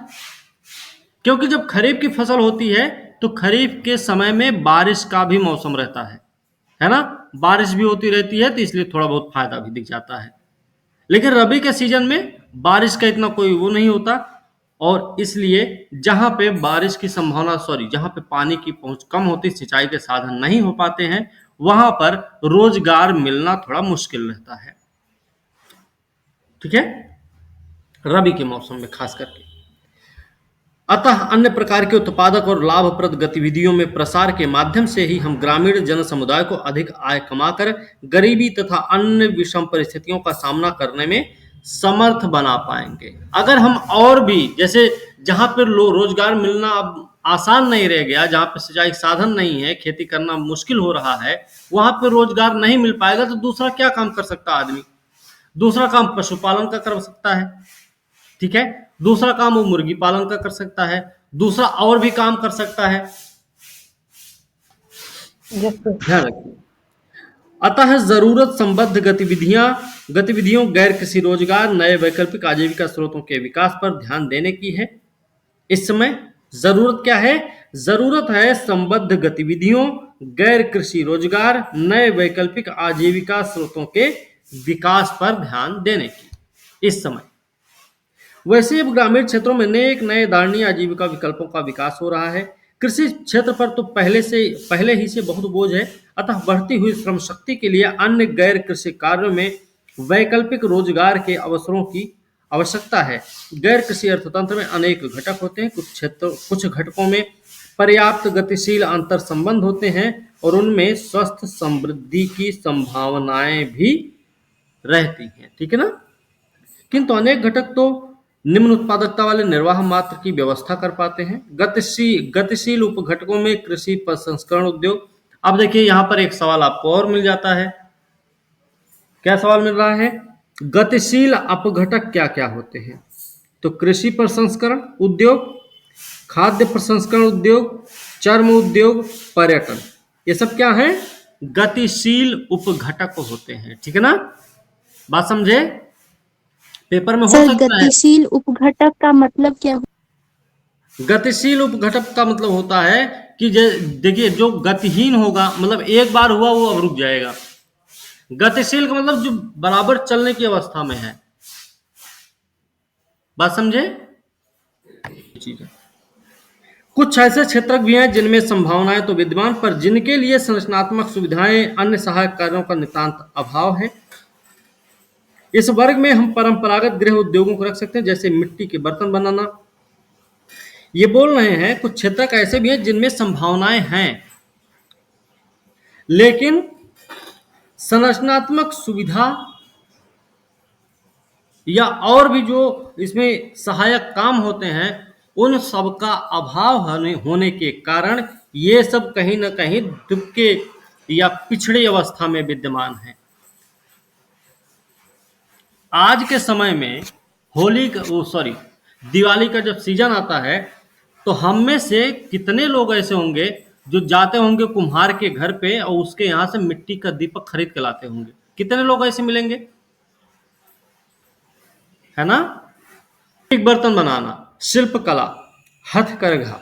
क्योंकि जब खरीफ की फसल होती है तो खरीफ के समय में बारिश का भी मौसम रहता है ना, बारिश भी होती रहती है, तो इसलिए थोड़ा बहुत फायदा भी दिख जाता है। लेकिन रबी के सीजन में बारिश का इतना कोई वो नहीं होता, और इसलिए जहां पे बारिश की संभावना जहां पे पानी की पहुंच कम होती, सिंचाई के साधन नहीं हो पाते हैं, वहां पर रोजगार मिलना थोड़ा मुश्किल रहता है। ठीक है, रबी के मौसम में खास करके। अतः अन्य प्रकार के उत्पादक और लाभप्रद गतिविधियों में प्रसार के माध्यम से ही हम ग्रामीण जन समुदाय को अधिक आय कमाकर गरीबी तथा अन्य विषम परिस्थितियों का सामना करने में समर्थ बना पाएंगे। अगर हम और भी, जैसे जहां पर रोजगार मिलना अब आसान नहीं रह गया, जहां पर सिंचाई साधन नहीं है, खेती करना मुश्किल हो रहा है, वहां पर रोजगार नहीं मिल पाएगा तो दूसरा क्या काम कर सकता आदमी? दूसरा काम पशुपालन का कर सकता है, ठीक है, दूसरा काम वो मुर्गी पालन का कर सकता है, दूसरा और भी काम कर सकता है। ध्यान रखिए। अतः जरूरत संबद्ध गतिविधियों गैर कृषि रोजगार, नए वैकल्पिक आजीविका स्रोतों के विकास पर ध्यान देने की है। इस समय जरूरत क्या है? जरूरत है संबद्ध गतिविधियों, गैर कृषि रोजगार, नए वैकल्पिक आजीविका स्रोतों के विकास पर ध्यान देने की इस समय। वैसे अब ग्रामीण क्षेत्रों में नए धारणीय आजीविका विकल्पों का विकास हो रहा है। कृषि क्षेत्र पर तो पहले ही से बहुत बोझ है, अतः बढ़ती हुई श्रम शक्ति के लिए अन्य गैर कृषि कार्यों में वैकल्पिक रोजगार के अवसरों की आवश्यकता है। गैर कृषि अर्थतंत्र में अनेक घटक होते हैं। कुछ घटकों में पर्याप्त गतिशील अंतर संबंध होते हैं और उनमें स्वस्थ समृद्धि की संभावनाएं भी रहती हैं, ठीक है ना। किंतु अनेक घटक तो निम्न उत्पादकता वाले निर्वाह मात्र की व्यवस्था कर पाते हैं। गतिशील उपघटकों में कृषि प्रसंस्करण उद्योग। अब देखिए यहाँ पर एक सवाल आपको और मिल जाता है। क्या सवाल मिल रहा है? गतिशील अपघटक क्या क्या होते हैं? तो कृषि प्रसंस्करण उद्योग, खाद्य प्रसंस्करण उद्योग, चर्म उद्योग, पर्यटन, ये सब क्या है? गतिशील उपघटक होते हैं, ठीक है ना। बात समझे? पेपर में हो सर, सकता है। गतिशील उपघटक का मतलब क्या? गतिशील उपघटक का मतलब होता है कि देखिए, जो गतिहीन होगा, मतलब एक बार हुआ वो अब रुक जाएगा। गतिशील का मतलब जो बराबर चलने की अवस्था में है। बात समझे? चीज है। कुछ ऐसे क्षेत्र भी हैं जिनमें संभावनाएं तो विद्यमान, पर जिनके लिए संरचनात्मक सुविधाएं, अन्य सहायक कार्यों का नितांत अभाव है। इस वर्ग में हम परंपरागत गृह उद्योगों को रख सकते हैं, जैसे मिट्टी के बर्तन बनाना। ये बोल रहे हैं कुछ क्षेत्र ऐसे भी हैं जिनमें संभावनाएं हैं, लेकिन संरचनात्मक सुविधा या और भी जो इसमें सहायक काम होते हैं, उन सब का अभाव होने के कारण ये सब कहीं ना कहीं दुबके या पिछड़ी अवस्था में विद्यमान है। आज के समय में दिवाली का जब सीजन आता है, तो हम में से कितने लोग ऐसे होंगे जो जाते होंगे कुम्हार के घर पे और उसके यहाँ से मिट्टी का दीपक खरीद के लाते होंगे? कितने लोग ऐसे मिलेंगे, है ना। एक बर्तन बनाना, शिल्पकला, हथकरघा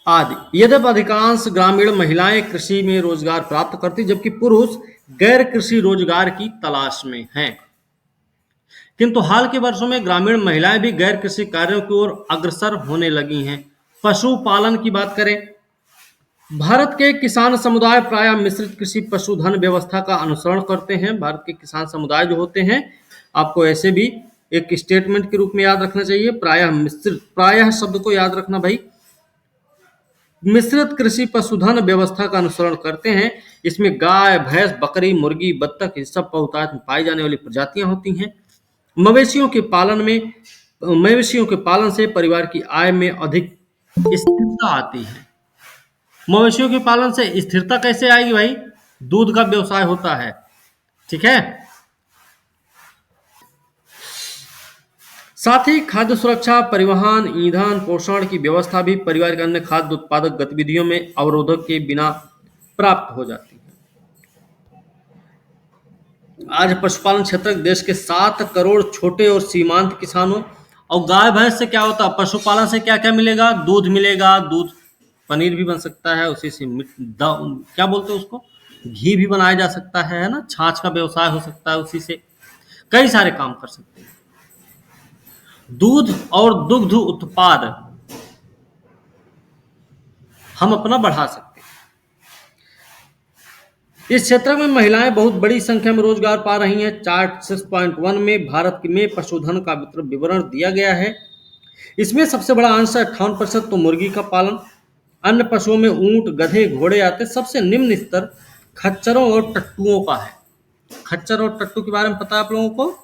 आदि। यद्यपि अधिकांश ग्रामीण महिलाएं कृषि में रोजगार प्राप्त करती, जबकि पुरुष गैर कृषि रोजगार की तलाश में हैं। किंतु हाल के वर्षों में ग्रामीण महिलाएं भी गैर कृषि कार्यों की ओर अग्रसर होने लगी हैं। पशुपालन की बात करें, भारत के किसान समुदाय प्रायः मिश्रित कृषि पशुधन व्यवस्था का अनुसरण करते हैं। भारत के किसान समुदाय जो होते हैं, आपको ऐसे भी एक स्टेटमेंट के रूप में याद रखना चाहिए, प्रायः शब्द को याद रखना भाई। मिश्रित कृषि पशुधन व्यवस्था का अनुसरण करते हैं। इसमें गाय, भैंस, बकरी, मुर्गी, बत्तख, ये सब बहुतायत में पाई जाने वाली प्रजातियां होती हैं। मवेशियों के पालन से परिवार की आय में अधिक स्थिरता आती है। मवेशियों के पालन से स्थिरता कैसे आएगी भाई? दूध का व्यवसाय होता है, ठीक है। साथ ही खाद्य सुरक्षा, परिवहन, ईंधन, पोषण की व्यवस्था भी परिवार के अन्य खाद्य उत्पादक गतिविधियों में अवरोधक के बिना प्राप्त हो जाती है। आज पशुपालन क्षेत्र देश के 7 करोड़ छोटे और सीमांत किसानों, और गाय भैंस से क्या होता है? पशुपालन से क्या क्या मिलेगा? दूध मिलेगा, दूध पनीर भी बन सकता है, उसी से क्या बोलते हैं उसको, घी भी बनाया जा सकता है ना, छाछ का व्यवसाय हो सकता है, उसी से कई सारे काम कर सकते हैं। दूध और दुग्ध उत्पाद हम अपना बढ़ा सकते हैं। इस क्षेत्र में महिलाएं बहुत बड़ी संख्या में रोजगार पा रही हैं। चार्ट 6.1 में भारत में पशुधन का विवरण दिया गया है। इसमें सबसे बड़ा अंश 58% तो मुर्गी का पालन, अन्य पशुओं में ऊंट, गधे, घोड़े आते। सबसे निम्न स्तर खच्चरों और टट्टुओं का है। खच्चर और टट्टू के बारे में पता है आप लोगों को?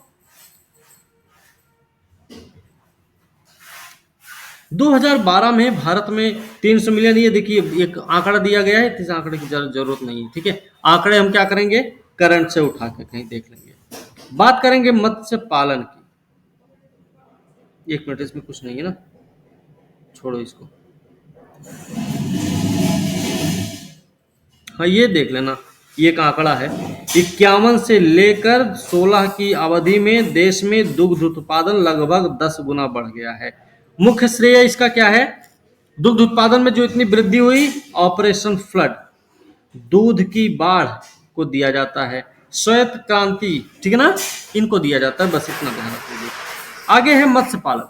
2012 में भारत में 300 मिलियन, ये देखिए एक आंकड़ा दिया गया है, इस आंकड़े की जरूरत नहीं है, ठीक है। आंकड़े हम क्या करेंगे? करंट से उठा के कहीं देख लेंगे। बात करेंगे मत्स्य पालन की। एक मिनट, इसमें कुछ नहीं है ना, छोड़ो इसको। हाँ, ये देख लेना, ये एक आंकड़ा है। 51 से लेकर 16 की अवधि में देश में दुग्ध उत्पादन लगभग 10 गुना बढ़ गया है। मुख्य श्रेय इसका क्या है? दुग्ध उत्पादन में जो इतनी वृद्धि हुई, ऑपरेशन फ्लड, दूध की बाढ़ को दिया जाता है, श्वेत क्रांति, ठीक है ना, इनको दिया जाता है। बस इतना ध्यान रखिए। आगे है मत्स्य पालन।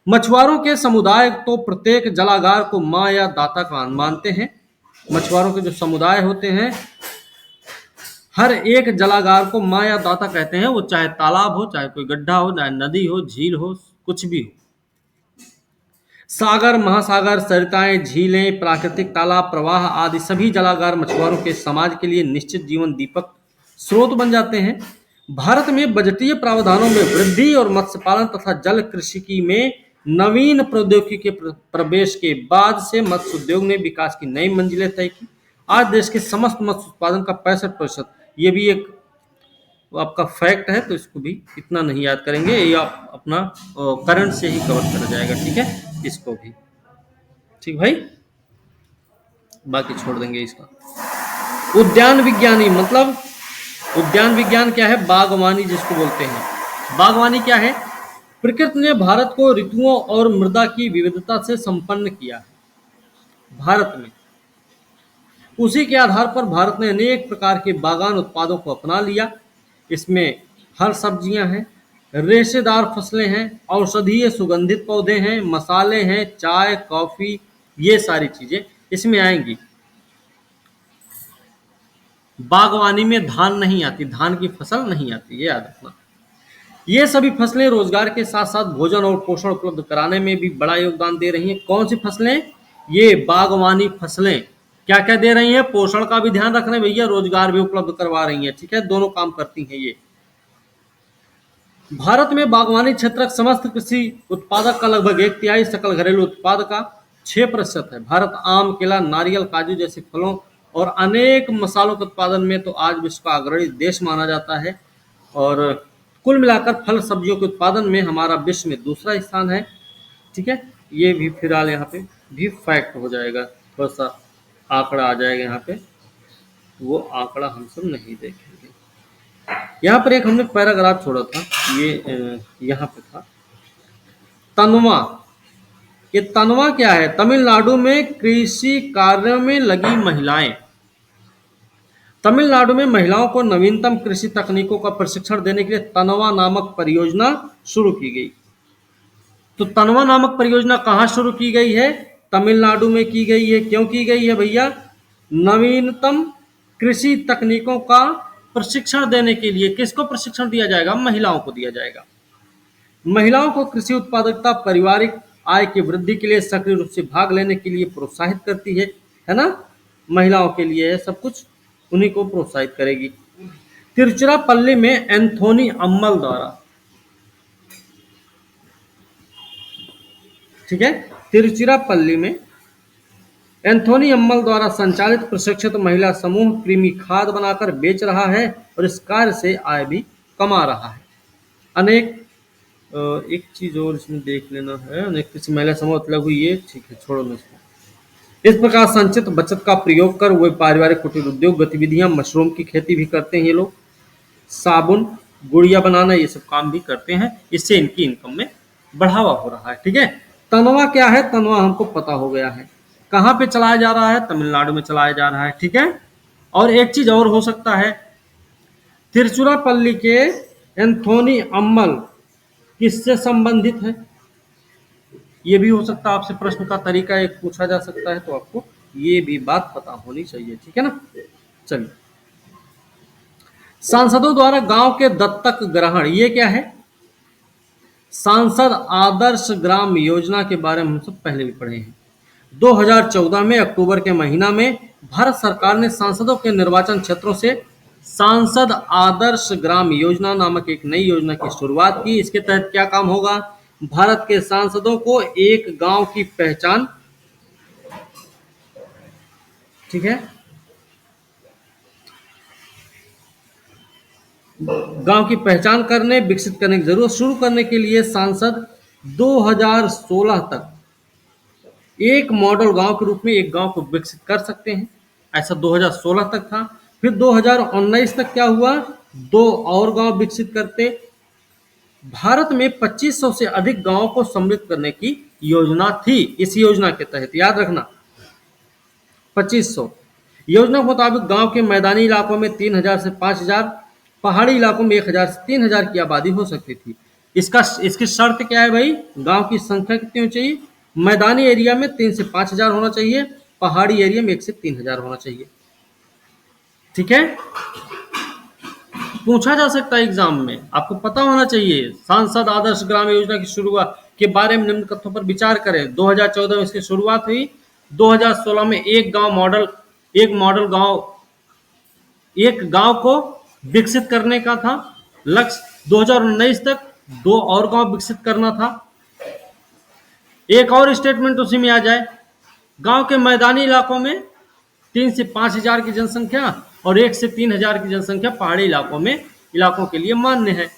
मछुआरों के समुदाय तो प्रत्येक जलागार को मां या दाता का मानते हैं। मछुआरों के जो समुदाय होते हैं, हर एक जलागार को मां या दाता कहते हैं। वो चाहे तालाब हो, चाहे कोई गड्ढा हो, चाहे नदी हो, झील हो, कुछ भी हो। सागर, महासागर, सरिताएं, झीलें, प्राकृतिक तालाब, प्रवाह आदि सभी जलागार मछुआरों के समाज के लिए निश्चित जीवन दीपक स्रोत बन जाते हैं। भारत में बजटीय प्रावधानों में वृद्धि और मत्स्य पालन तथा जल कृषि में नवीन प्रौद्योगिकी के प्रवेश के बाद से मत्स्य उद्योग ने विकास की नई मंजिलें तय की। आज देश के समस्त मत्स्य उत्पादन का 65%, ये भी एक आपका फैक्ट है, तो इसको भी इतना नहीं याद करेंगे, ये आप अपना करंट से ही कवर करा जाएगा, ठीक है। इसको भी ठीक भाई, बाकी छोड़ देंगे इसका। उद्यान विज्ञानी मतलब, उद्यान विज्ञान क्या है? बागवानी जिसको बोलते हैं। बागवानी क्या है? प्रकृति ने भारत को ऋतुओं और मृदा की विविधता से संपन्न किया है। भारत में उसी के आधार पर भारत ने अनेक प्रकार के बागान उत्पादों को अपना लिया। इसमें हर सब्जियां हैं, रेशेदार फसलें हैं, औषधीय सुगंधित पौधे हैं, मसाले हैं, चाय, कॉफी, ये सारी चीजें इसमें आएंगी। बागवानी में धान नहीं आती, धान की फसल नहीं आती, ये याद रखना। ये सभी फसलें रोजगार के साथ साथ भोजन और पोषण उपलब्ध कराने में भी बड़ा योगदान दे रही हैं। कौन सी फसलें? ये बागवानी फसलें क्या क्या दे रही हैं? पोषण का भी ध्यान रखना है भैया, रोजगार भी उपलब्ध करवा रही हैं, ठीक है, दोनों काम करती हैं ये। भारत में बागवानी क्षेत्र समस्त कृषि उत्पादक का लगभग 1/3 सकल घरेलू उत्पाद का 6% है। भारत आम, केला, नारियल, काजू जैसे फलों और अनेक मसालों के उत्पादन में तो आज विश्व का अग्रणी देश माना जाता है। और कुल मिलाकर फल सब्जियों के उत्पादन में हमारा विश्व में दूसरा स्थान है, ठीक है। ये भी फिलहाल यहाँ पे भी फैक्ट हो जाएगा, थोड़ा सा आंकड़ा आ जाएगा यहाँ पे, वो आंकड़ा हम सब नहीं देखेंगे। यहाँ पर एक हमने पैराग्राफ छोड़ा था, ये यहाँ पे था तनवा। ये तनवा क्या है? तमिलनाडु में कृषि कार्यों में लगी महिलाएं। तमिलनाडु में महिलाओं को नवीनतम कृषि तकनीकों का प्रशिक्षण देने के लिए तनवा नामक परियोजना शुरू की गई। तो तनवा नामक परियोजना कहाँ शुरू की गई है? तमिलनाडु में की गई है। क्यों की गई है भैया? नवीनतम कृषि तकनीकों का प्रशिक्षण देने के लिए। किसको प्रशिक्षण दिया जाएगा? महिलाओं को दिया जाएगा। महिलाओं को कृषि उत्पादकता, पारिवारिक आय की वृद्धि के लिए सक्रिय रूप से भाग लेने के लिए प्रोत्साहित करती है ना। महिलाओं के लिए है सब कुछ, उन्हीं को प्रोत्साहित करेगी। तिरुचिरापल्ली में एंथोनी अम्मल द्वारा, ठीक है, तिरुचिरापल्ली में एंथोनी अम्मल द्वारा संचालित प्रशिक्षित महिला समूह कृमि खाद बनाकर बेच रहा है और इस कार्य से आय भी कमा रहा है। अनेक एक चीज और इसमें देख लेना है, अनेक किसी महिला समूह मतलब हुई ये, ठीक है छोड़ो ना इसको। इस प्रकार संचित बचत का प्रयोग कर वे पारिवारिक कुटीर उद्योग गतिविधियां, मशरूम की खेती भी करते हैं ये लोग, साबुन गुड़िया बनाना ये सब काम भी करते हैं। इससे इनकी इनकम में बढ़ावा हो रहा है। ठीक है, तनवा क्या है? तनवा हमको पता हो गया है, कहाँ पे चलाया जा रहा है? तमिलनाडु में चलाया जा रहा है। ठीक है, और एक चीज और हो सकता है, तिरुचिरापल्ली के एंथोनी अम्मल किससे संबंधित है? ये भी हो सकता है, आपसे प्रश्न का तरीका एक पूछा जा सकता है, तो आपको ये भी बात पता होनी चाहिए। ठीक है ना, चलिए। सांसदों द्वारा गांव के दत्तक ग्रहण, ये क्या है? सांसद आदर्श ग्राम योजना के बारे में हम सब पहले भी पढ़े हैं। 2014 में अक्टूबर के महीना में भारत सरकार ने सांसदों के निर्वाचन क्षेत्रों से सांसद आदर्श ग्राम योजना नामक एक नई योजना की शुरुआत की। इसके तहत क्या काम होगा? भारत के सांसदों को एक गांव की पहचान, ठीक है, गांव की पहचान करने, विकसित करने की जरूरत शुरू करने के लिए सांसद 2016 तक एक मॉडल गांव के रूप में एक गांव को विकसित कर सकते हैं। ऐसा 2016 तक था। फिर 2019 तक क्या हुआ? 2 और गांव विकसित करते। भारत में 2500 से अधिक गांवों को सम्मिलित करने की योजना थी। इस योजना के तहत याद रखना 2500। योजना के मुताबिक गांव के मैदानी इलाकों में 3000 से 5000, पहाड़ी इलाकों में 1000 से 3000 की आबादी हो सकती थी। इसकी शर्त क्या है भाई? गांव की संख्या कितनी होनी चाहिए? मैदानी एरिया में 3 से 5000 होना चाहिए, पहाड़ी एरिया में 1 से 3000 होना चाहिए। ठीक है, पूछा जा सकता है एग्जाम में, आपको पता होना चाहिए। सांसद आदर्श ग्राम योजना की शुरुआत के बारे में निम्न तथ्यों पर विचार करें। 2014 में इसकी शुरुआत हुई। 2016 में एक गांव को विकसित करने का था लक्ष्य। 2019 तक 2 और गांव विकसित करना था। एक और स्टेटमेंट उसी में आ जाए, गांव के मैदानी इलाकों में 3 से 5000 की जनसंख्या और 1 से 3000 की जनसंख्या पहाड़ी इलाकों के लिए मान्य है।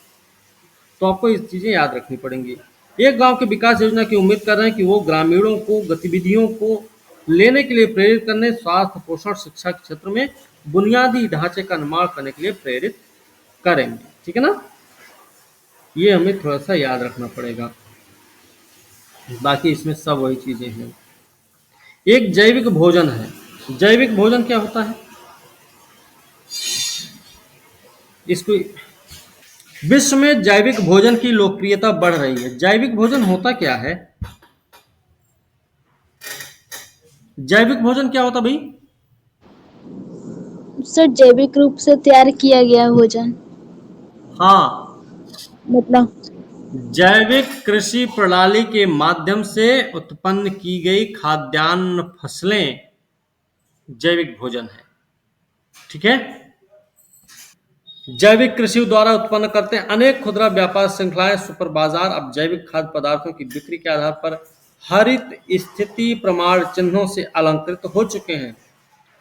तो आपको ये चीजें याद रखनी पड़ेंगी। एक गांव के विकास योजना की उम्मीद कर रहे हैं कि वो ग्रामीणों को गतिविधियों को लेने के लिए प्रेरित करने, स्वास्थ्य, पोषण, शिक्षा के क्षेत्र में बुनियादी ढांचे का निर्माण करने के लिए प्रेरित करेंगे। ठीक है ना, ये हमें थोड़ा सा याद रखना पड़ेगा। बाकी इसमें सब वही चीजें हैं। एक जैविक भोजन है। जैविक भोजन क्या होता है? इसको, विश्व में जैविक भोजन की लोकप्रियता बढ़ रही है। जैविक भोजन होता क्या है? जैविक भोजन क्या होता भाई? सर जैविक रूप से तैयार किया गया भोजन, हाँ, मतलब जैविक कृषि प्रणाली के माध्यम से उत्पन्न की गई खाद्यान्न फसलें जैविक भोजन है। ठीक है, जैविक कृषि द्वारा उत्पन्न करते हैं अनेक खुदरा व्यापार श्रृंखलाएं, सुपर बाजार अब जैविक खाद्य पदार्थों की बिक्री के आधार पर हरित स्थिति प्रमाण चिन्हों से अलंकृत हो चुके हैं।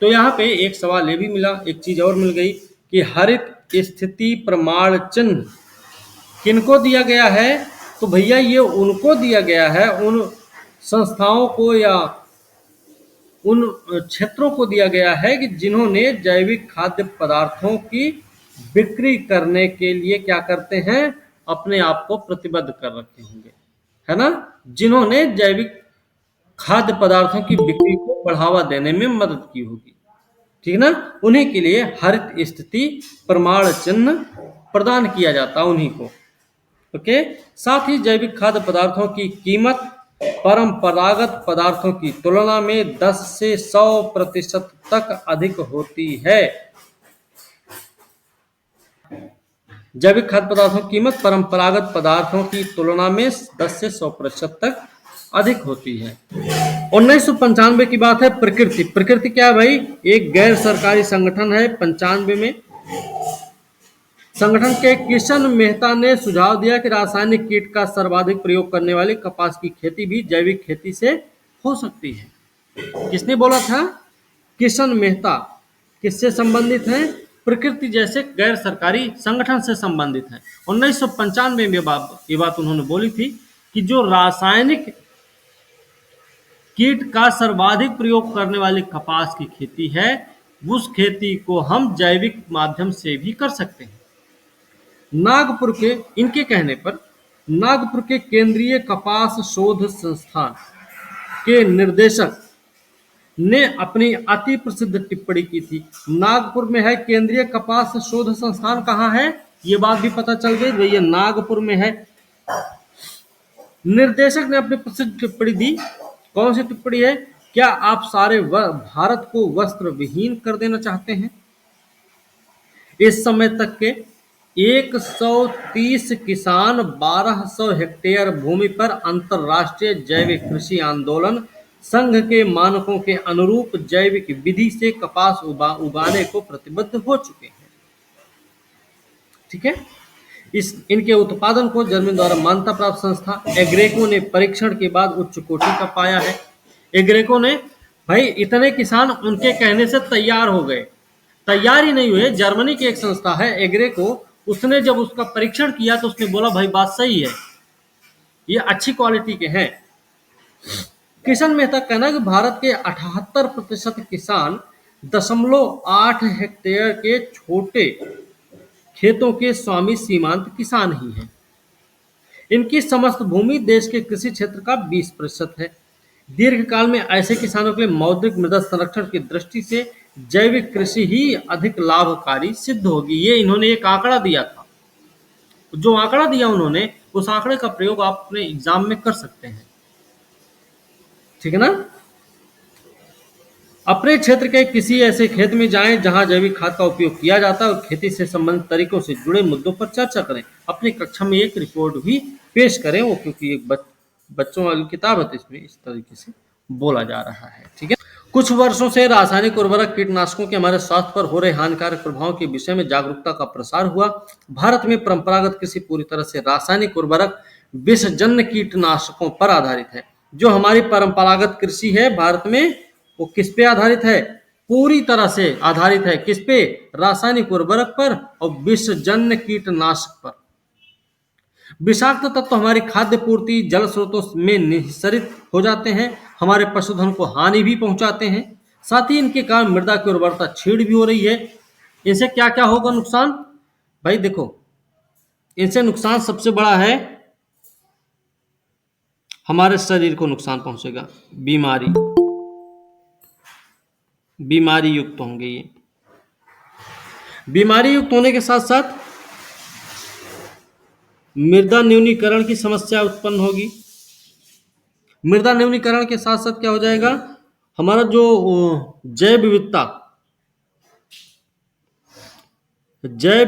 तो यहाँ पे एक सवाल ये भी मिला, एक चीज और मिल गई कि हरित स्थिति प्रमाण चिन्ह किनको दिया गया है? तो भैया ये उनको दिया गया है, उन संस्थाओं को या उन क्षेत्रों को दिया गया है कि जिन्होंने जैविक खाद्य पदार्थों की बिक्री करने के लिए क्या करते हैं? अपने आप को प्रतिबद्ध कर रखे होंगे, है ना, जिन्होंने जैविक खाद्य पदार्थों की बिक्री को बढ़ावा देने में मदद की होगी। ठीक है ना, उन्हीं के लिए हरित स्थिति प्रमाण चिन्ह प्रदान किया जाता उन्हीं को। ओके, साथ ही जैविक खाद्य पदार्थों की कीमत परंपरागत पदार्थों की तुलना में 10 से 100% तक अधिक होती है। जैविक खाद्य पदार्थों की कीमत परंपरागत पदार्थों की तुलना में 10 से 100% तक अधिक होती है। 1995 की बात है। प्रकृति क्या है भाई? एक गैर सरकारी संगठन है। 95 में संगठन के किशन मेहता ने सुझाव दिया कि रासायनिक कीट का सर्वाधिक प्रयोग करने वाली कपास की खेती भी जैविक खेती से हो सकती है। किसने बोला था? किशन मेहता। किससे संबंधित हैं? प्रकृति जैसे गैर सरकारी संगठन से संबंधित हैं। 1995 में ये बात उन्होंने बोली थी कि जो रासायनिक कीट का सर्वाधिक प्रयोग करने वाली कपास की खेती है, उस खेती को हम जैविक माध्यम से भी कर सकते हैं। नागपुर के, इनके कहने पर नागपुर के केंद्रीय कपास शोध संस्थान के निर्देशक ने अपनी अति प्रसिद्ध टिप्पणी की थी। नागपुर में है केंद्रीय कपास शोध संस्थान, कहाँ है ये बात भी पता चल गई, भैया नागपुर में है। निर्देशक ने अपनी प्रसिद्ध टिप्पणी दी। कौन सी टिप्पणी है? क्या आप सारे भारत को वस्त्र विहीन कर देना चाहते हैं? इस समय तक के 130 किसान 1200 हेक्टेयर भूमि पर अंतरराष्ट्रीय जैविक कृषि आंदोलन संघ के मानकों के अनुरूप जैविक विधि से कपास उगाने को प्रतिबद्ध हो चुके हैं। ठीक है, इनके उत्पादन को जर्मनी द्वारा मान्यता प्राप्त संस्था एग्रेको ने परीक्षण के बाद उच्च कोटि का पाया है। एग्रेको ने, भाई इतने किसान उनके कहने से तैयार हो गए, तैयार ही नहीं हुए। जर्मनी की एक संस्था है एग्रेको, उसने जब उसका परीक्षण किया तो उसने बोला भाई बात सही है, ये अच्छी क्वालिटी के हैं। किशन मेहता कहना कि भारत के 78% किसान 0.8 हेक्टेयर के छोटे खेतों के स्वामी सीमांत किसान ही हैं। इनकी समस्त भूमि देश के कृषि क्षेत्र का 20% है। दीर्घकाल में ऐसे किसानों के लिए मौद्रिक मृदा संरक्षण की दृष्टि से जैविक कृषि ही अधिक लाभकारी सिद्ध होगी। ये इन्होंने एक आंकड़ा दिया था, जो आंकड़ा दिया उन्होंने, उस आंकड़े का प्रयोग आप अपने एग्जाम में कर सकते हैं। ठीक है ना? अपने क्षेत्र के किसी ऐसे खेत में जाएं जहां जैविक खाद का उपयोग किया जाता है और खेती से संबंधित तरीकों से जुड़े मुद्दों पर चर्चा करें। अपनी कक्षा में एक रिपोर्ट भी पेश करें, वो क्योंकि एक बच्चों वाली किताब है तो इसमें इस तरीके से बोला जा रहा है। ठीक है, कुछ वर्षों से रासायनिक उर्वरक कीटनाशकों के हमारे स्वास्थ्य पर हो रहे हानिकारक प्रभाव के विषय में जागरूकता का प्रसार हुआ। भारत में परंपरागत कृषि पूरी तरह से रासायनिक उर्वरक विषजन्य कीटनाशकों पर आधारित है। जो हमारी परंपरागत कृषि है भारत में, वो किस पे आधारित है? पूरी तरह से आधारित है किस पे? रासायनिक उर्वरक पर और विषजन्य कीटनाशक पर। विषाक्त तत्व हमारी खाद्य पूर्ति जल स्रोतों में निःसरित हो जाते हैं, हमारे पशुधन को हानि भी पहुंचाते हैं। साथ ही इनके कारण मृदा की उर्वरता छीड़ भी हो रही है। इनसे क्या क्या होगा नुकसान? भाई देखो, इनसे नुकसान सबसे बड़ा है, हमारे शरीर को नुकसान पहुंचेगा, बीमारी युक्त होंगे ये। बीमारी युक्त होने के साथ साथ मृदा न्यूनीकरण की समस्या उत्पन्न होगी। मृदा न्यूनीकरण के साथ साथ क्या हो जाएगा? हमारा जो जैव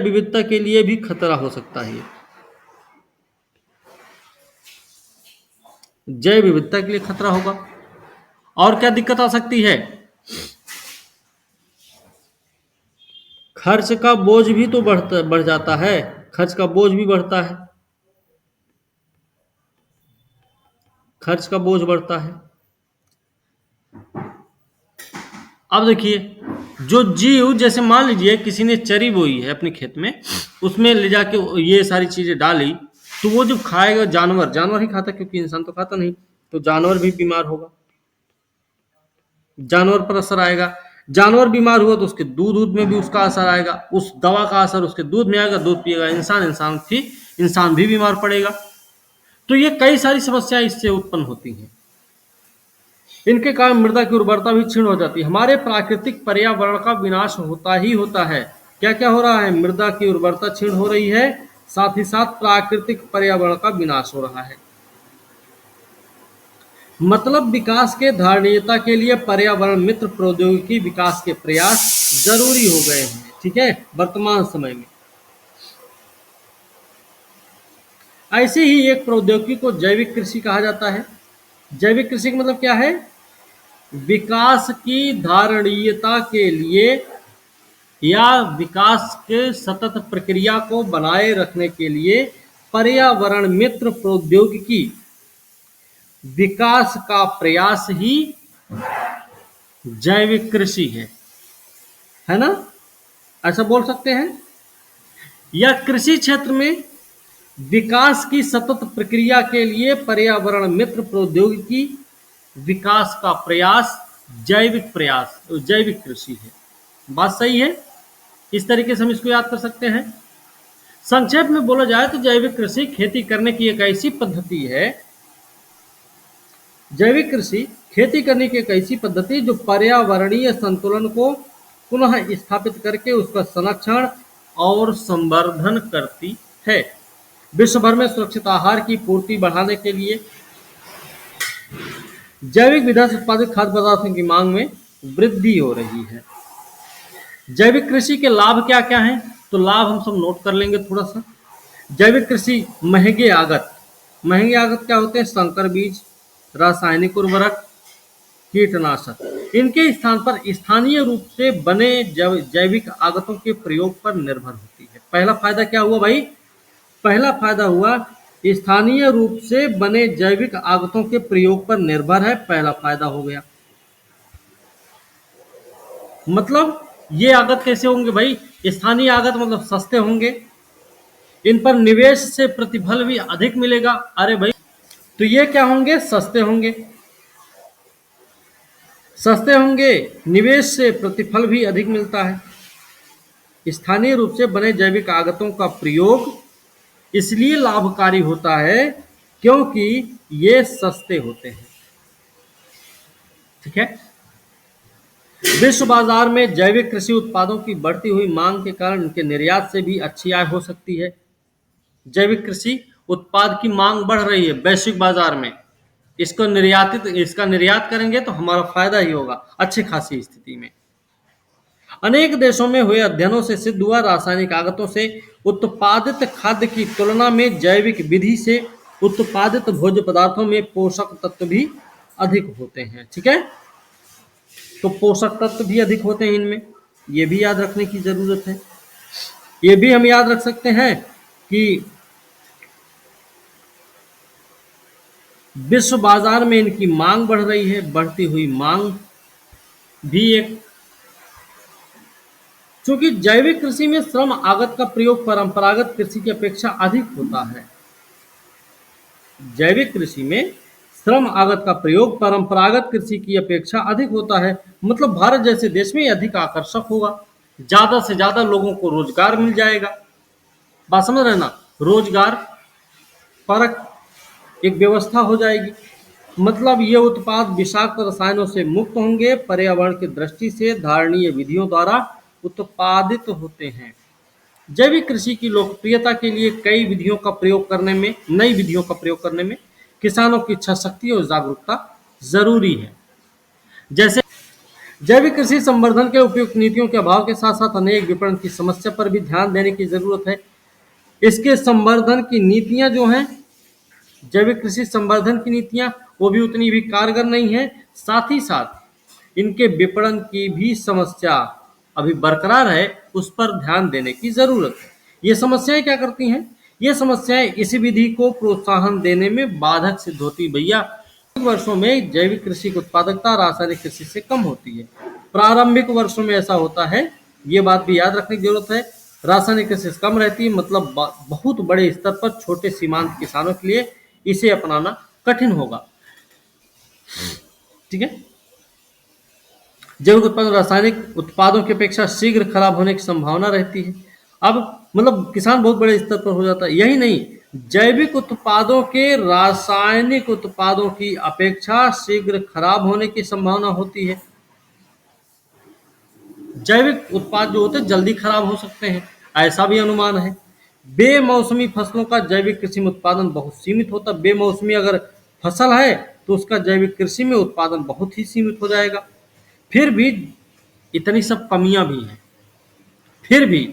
विविधता के लिए भी खतरा हो सकता है। जैव विविधता के लिए खतरा होगा। और क्या दिक्कत आ सकती है? खर्च का बोझ भी तो बढ़ जाता है, खर्च का बोझ भी बढ़ता है, खर्च का बोझ बढ़ता है। अब देखिए, जो जीव, जैसे मान लीजिए किसी ने चरी बोई है अपने खेत में, उसमें ले जाके ये सारी चीजें डाली, तो वो जो खाएगा, जानवर ही खाता, क्योंकि इंसान तो खाता नहीं, तो जानवर भी बीमार होगा, जानवर पर असर आएगा। जानवर बीमार हुआ तो उसके दूध में भी उसका असर आएगा, उस दवा का असर उसके दूध में आएगा, दूध पिएगा इंसान भी बीमार पड़ेगा। तो ये कई सारी समस्याएं इससे उत्पन्न होती हैं। इनके कारण मृदा की उर्वरता भी क्षीण हो जाती है। हमारे प्राकृतिक पर्यावरण का विनाश होता ही होता है। क्या क्या हो रहा है? मृदा की उर्वरता क्षीण हो रही है, साथ ही साथ प्राकृतिक पर्यावरण का विनाश हो रहा है। मतलब विकास के धारणीयता के लिए पर्यावरण मित्र प्रौद्योगिकी विकास के प्रयास जरूरी हो गए हैं। ठीक है, वर्तमान समय में ऐसे ही एक प्रौद्योगिकी को जैविक कृषि कहा जाता है। जैविक कृषि का मतलब क्या है? विकास की धारणीयता के लिए या विकास के सतत प्रक्रिया को बनाए रखने के लिए पर्यावरण मित्र प्रौद्योगिकी विकास का प्रयास ही जैविक कृषि है ना, ऐसा बोल सकते हैं। यह कृषि क्षेत्र में विकास की सतत प्रक्रिया के लिए पर्यावरण मित्र प्रौद्योगिकी विकास का प्रयास जैविक कृषि है। बात सही है, इस तरीके से हम इसको याद कर सकते हैं। संक्षेप में बोला जाए तो जैविक कृषि खेती करने की एक ऐसी पद्धति है, जैविक कृषि खेती करने की एक ऐसी पद्धति जो पर्यावरणीय संतुलन को पुनः स्थापित करके उसका संरक्षण और संवर्धन करती है। विश्व भर में सुरक्षित आहार की पूर्ति बढ़ाने के लिए जैविक विधि से उत्पादित खाद्य पदार्थों की मांग में वृद्धि हो रही है। जैविक कृषि के लाभ क्या क्या हैं, तो लाभ हम सब नोट कर लेंगे थोड़ा सा। जैविक कृषि महंगे आगत क्या होते हैं, संकर बीज, रासायनिक उर्वरक, कीटनाशक, इनके स्थान पर स्थानीय रूप से बने जैविक आगतों के प्रयोग पर निर्भर होती है। पहला फायदा क्या हुआ भाई, पहला फायदा हुआ स्थानीय रूप से बने जैविक आगतों के प्रयोग पर निर्भर है, पहला फायदा हो गया। मतलब ये आगत कैसे होंगे भाई, स्थानीय आगत मतलब सस्ते होंगे, इन पर निवेश से प्रतिफल भी अधिक मिलेगा। अरे भाई, तो ये क्या होंगे, सस्ते होंगे, निवेश से प्रतिफल भी अधिक मिलता है। स्थानीय रूप से बने जैविक आगतों का प्रयोग इसलिए लाभकारी होता है क्योंकि ये सस्ते होते हैं। ठीक है। विश्व बाजार में जैविक कृषि उत्पादों की बढ़ती हुई मांग के कारण उनके निर्यात से भी अच्छी आय हो सकती है। जैविक कृषि उत्पाद की मांग बढ़ रही है वैश्विक बाजार में, इसका निर्यात करेंगे तो हमारा फायदा ही होगा अच्छी खासी स्थिति में। अनेक देशों में हुए अध्ययनों से सिद्ध हुआ, रासायनिक आगतों से उत्पादित खाद्य की तुलना में जैविक विधि से उत्पादित भोज्य पदार्थों में पोषक तत्व भी अधिक होते हैं। ठीक है, तो पोषक तत्व भी अधिक होते हैं इनमें, ये भी याद रखने की जरूरत है। ये भी हम याद रख सकते हैं कि विश्व बाजार में इनकी मांग बढ़ रही है, बढ़ती हुई मांग भी एक, चूंकि जैविक कृषि में श्रम आगत का प्रयोग परंपरागत कृषि की अपेक्षा अधिक होता है। जैविक कृषि में श्रम आगत का प्रयोग परंपरागत कृषि की अपेक्षा अधिक होता है, मतलब भारत जैसे देश में अधिक आकर्षक होगा, ज्यादा से ज्यादा लोगों को रोजगार मिल जाएगा। बात समझ रहे ना, रोजगार परक एक व्यवस्था हो जाएगी, मतलब ये उत्पाद विषाक्त रसायनों से मुक्त होंगे, पर्यावरण की दृष्टि से धारणीय विधियों द्वारा उत्पादित होते हैं। जैविक कृषि की लोकप्रियता के लिए नई विधियों का प्रयोग करने में किसानों की इच्छा शक्ति और जागरूकता जरूरी है। जैसे जैविक कृषि संवर्धन के उपयुक्त नीतियों के अभाव के साथ साथ अनेक विपणन की समस्या पर भी ध्यान देने की जरूरत है। इसके संवर्धन की नीतियां जो हैं, जैविक कृषि संवर्धन की नीतियां वो भी उतनी भी कारगर नहीं है, साथ ही साथ इनके विपणन की भी समस्या अभी बरकरार है, उस पर ध्यान देने की जरूरत है। ये समस्याएं क्या करती हैं, ये समस्याएं इसी विधि को प्रोत्साहन देने में बाधक सिद्ध होती। भैया वर्षों में जैविक कृषि की उत्पादकता रासायनिक कृषि से कम होती है, प्रारंभिक वर्षों में ऐसा होता है, ये बात भी याद रखने की जरूरत है। रासायनिक कृषि कम रहती है, मतलब बहुत बड़े स्तर पर छोटे सीमांत किसानों के लिए इसे अपनाना कठिन होगा। ठीक है, जैविक उत्पादन रासायनिक उत्पादों की अपेक्षा शीघ्र खराब होने की संभावना रहती है। अब मतलब किसान बहुत बड़े स्तर पर हो जाता है। यही नहीं, जैविक उत्पादों के रासायनिक उत्पादों की अपेक्षा शीघ्र खराब होने की संभावना होती है। जैविक उत्पाद जो होते हैं जल्दी खराब हो सकते हैं, ऐसा भी अनुमान है। बेमौसमी फसलों का जैविक कृषि में उत्पादन बहुत सीमित होता है। बेमौसमी अगर फसल है तो उसका जैविक कृषि में उत्पादन बहुत ही सीमित हो जाएगा। फिर भी इतनी सब कमियां भी हैं, फिर भी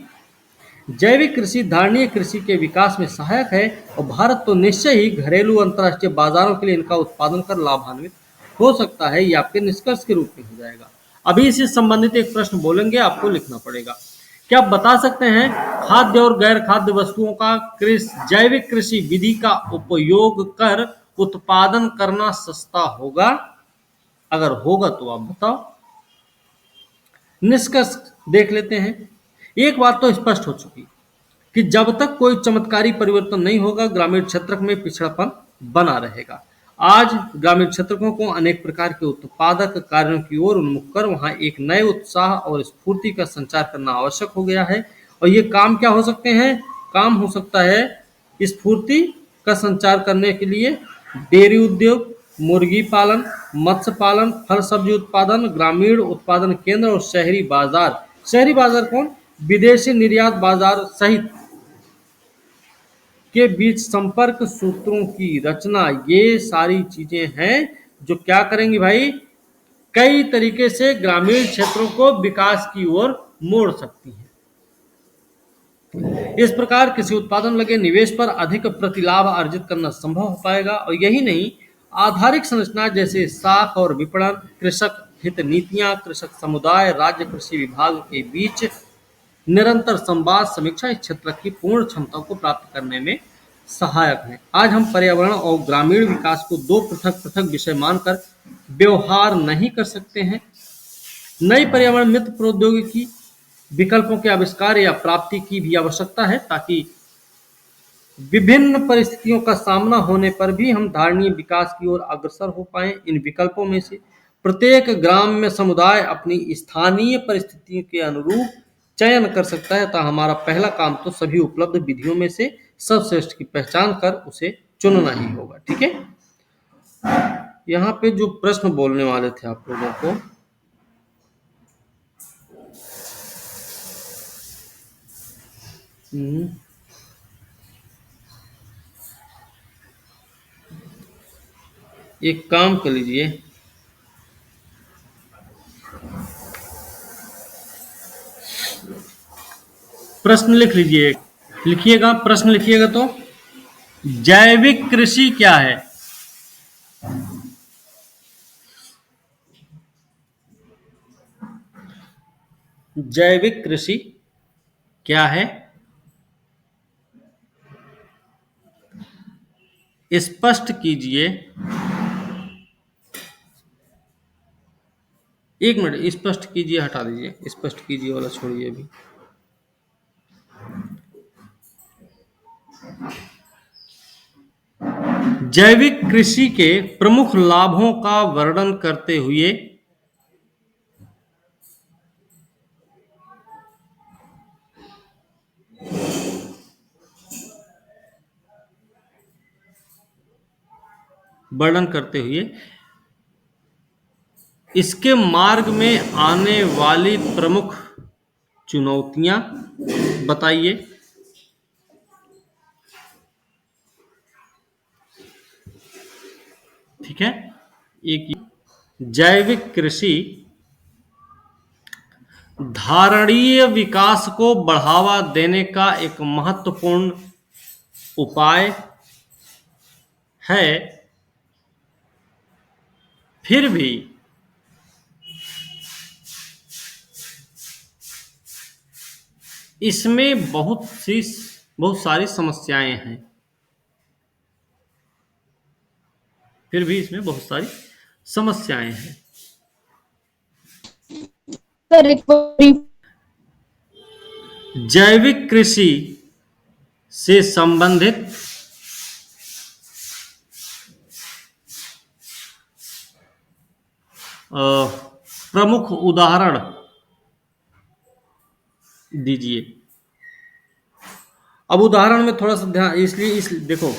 जैविक कृषि धारणीय कृषि के विकास में सहायक है और भारत तो निश्चय ही घरेलू अंतर्राष्ट्रीय बाजारों के लिए इनका उत्पादन कर लाभान्वित हो सकता है। ये आपके निष्कर्ष के रूप में हो जाएगा। अभी इससे संबंधित एक प्रश्न बोलेंगे, आपको लिखना पड़ेगा। क्या आप बता सकते हैं खाद्य और गैर खाद्य वस्तुओं का जैविक कृषि विधि का उपयोग कर उत्पादन करना सस्ता होगा? अगर होगा तो आप बताओ। निष्कर्ष देख लेते हैं। एक बात तो स्पष्ट हो चुकी कि जब तक कोई चमत्कारी परिवर्तन नहीं होगा, ग्रामीण क्षेत्र में पिछड़ापन बना रहेगा। आज ग्रामीण क्षेत्रों को अनेक प्रकार के उत्पादक कार्यों की ओर उन्मुख कर वहां एक नए उत्साह और स्फूर्ति का संचार करना आवश्यक हो गया है। और ये काम क्या हो सकते हैं? काम हो सकता है स्फूर्ति का संचार करने के लिए डेयरी उद्योग, मुर्गी पालन, मत्स्य पालन, फल सब्जी उत्पादन, ग्रामीण उत्पादन केंद्र और शहरी बाजार। शहरी बाजार कौन? विदेशी निर्यात बाजार सहित के बीच संपर्क सूत्रों की रचना। ये सारी चीजें हैं जो क्या करेंगी भाई, कई तरीके से ग्रामीण क्षेत्रों को विकास की ओर मोड़ सकती हैं। इस प्रकार कृषि उत्पादन लगे निवेश पर अधिक प्रतिलाभ अर्जित करना संभव हो पाएगा। और यही नहीं, आधारिक संरचना जैसे साख और विपणन, कृषक हित नीतियां, कृषक समुदाय, राज्य कृषि विभाग के बीच निरंतर संवाद समीक्षा इस क्षेत्र की पूर्ण क्षमता को प्राप्त करने में सहायक है। आज हम पर्यावरण और ग्रामीण विकास को दो पृथक पृथक विषय मानकर व्यवहार नहीं कर सकते हैं। नई पर्यावरण मित्र प्रौद्योगिकी विकल्पों के आविष्कार या प्राप्ति की भी आवश्यकता है, ताकि विभिन्न परिस्थितियों का सामना होने पर भी हम धारणीय विकास की ओर अग्रसर हो पाए। इन विकल्पों में से प्रत्येक ग्राम में समुदाय अपनी स्थानीय परिस्थितियों के अनुरूप चयन कर सकता है। अतः हमारा पहला काम तो सभी उपलब्ध विधियों में से सर्वश्रेष्ठ की पहचान कर उसे चुनना ही होगा। ठीक है, यहाँ पे जो प्रश्न बोलने वाले थे आप लोगों को, एक काम कर लीजिए, प्रश्न लिख लीजिए, लिखिएगा, प्रश्न लिखिएगा तो जैविक कृषि क्या है? जैविक कृषि क्या है? स्पष्ट कीजिए। एक मिनट, स्पष्ट कीजिए हटा दीजिए, स्पष्ट कीजिए वाला छोड़िए अभी। जैविक कृषि के प्रमुख लाभों का वर्णन करते हुए इसके मार्ग में आने वाली प्रमुख चुनौतियां बताइए। ठीक है, एक जैविक कृषि धारणीय विकास को बढ़ावा देने का एक महत्वपूर्ण उपाय है। फिर भी इसमें बहुत सारी समस्याएं हैं। जैविक कृषि से संबंधित प्रमुख उदाहरण दीजिए। अब उदाहरण में थोड़ा सा ध्यान, इसलिए देखो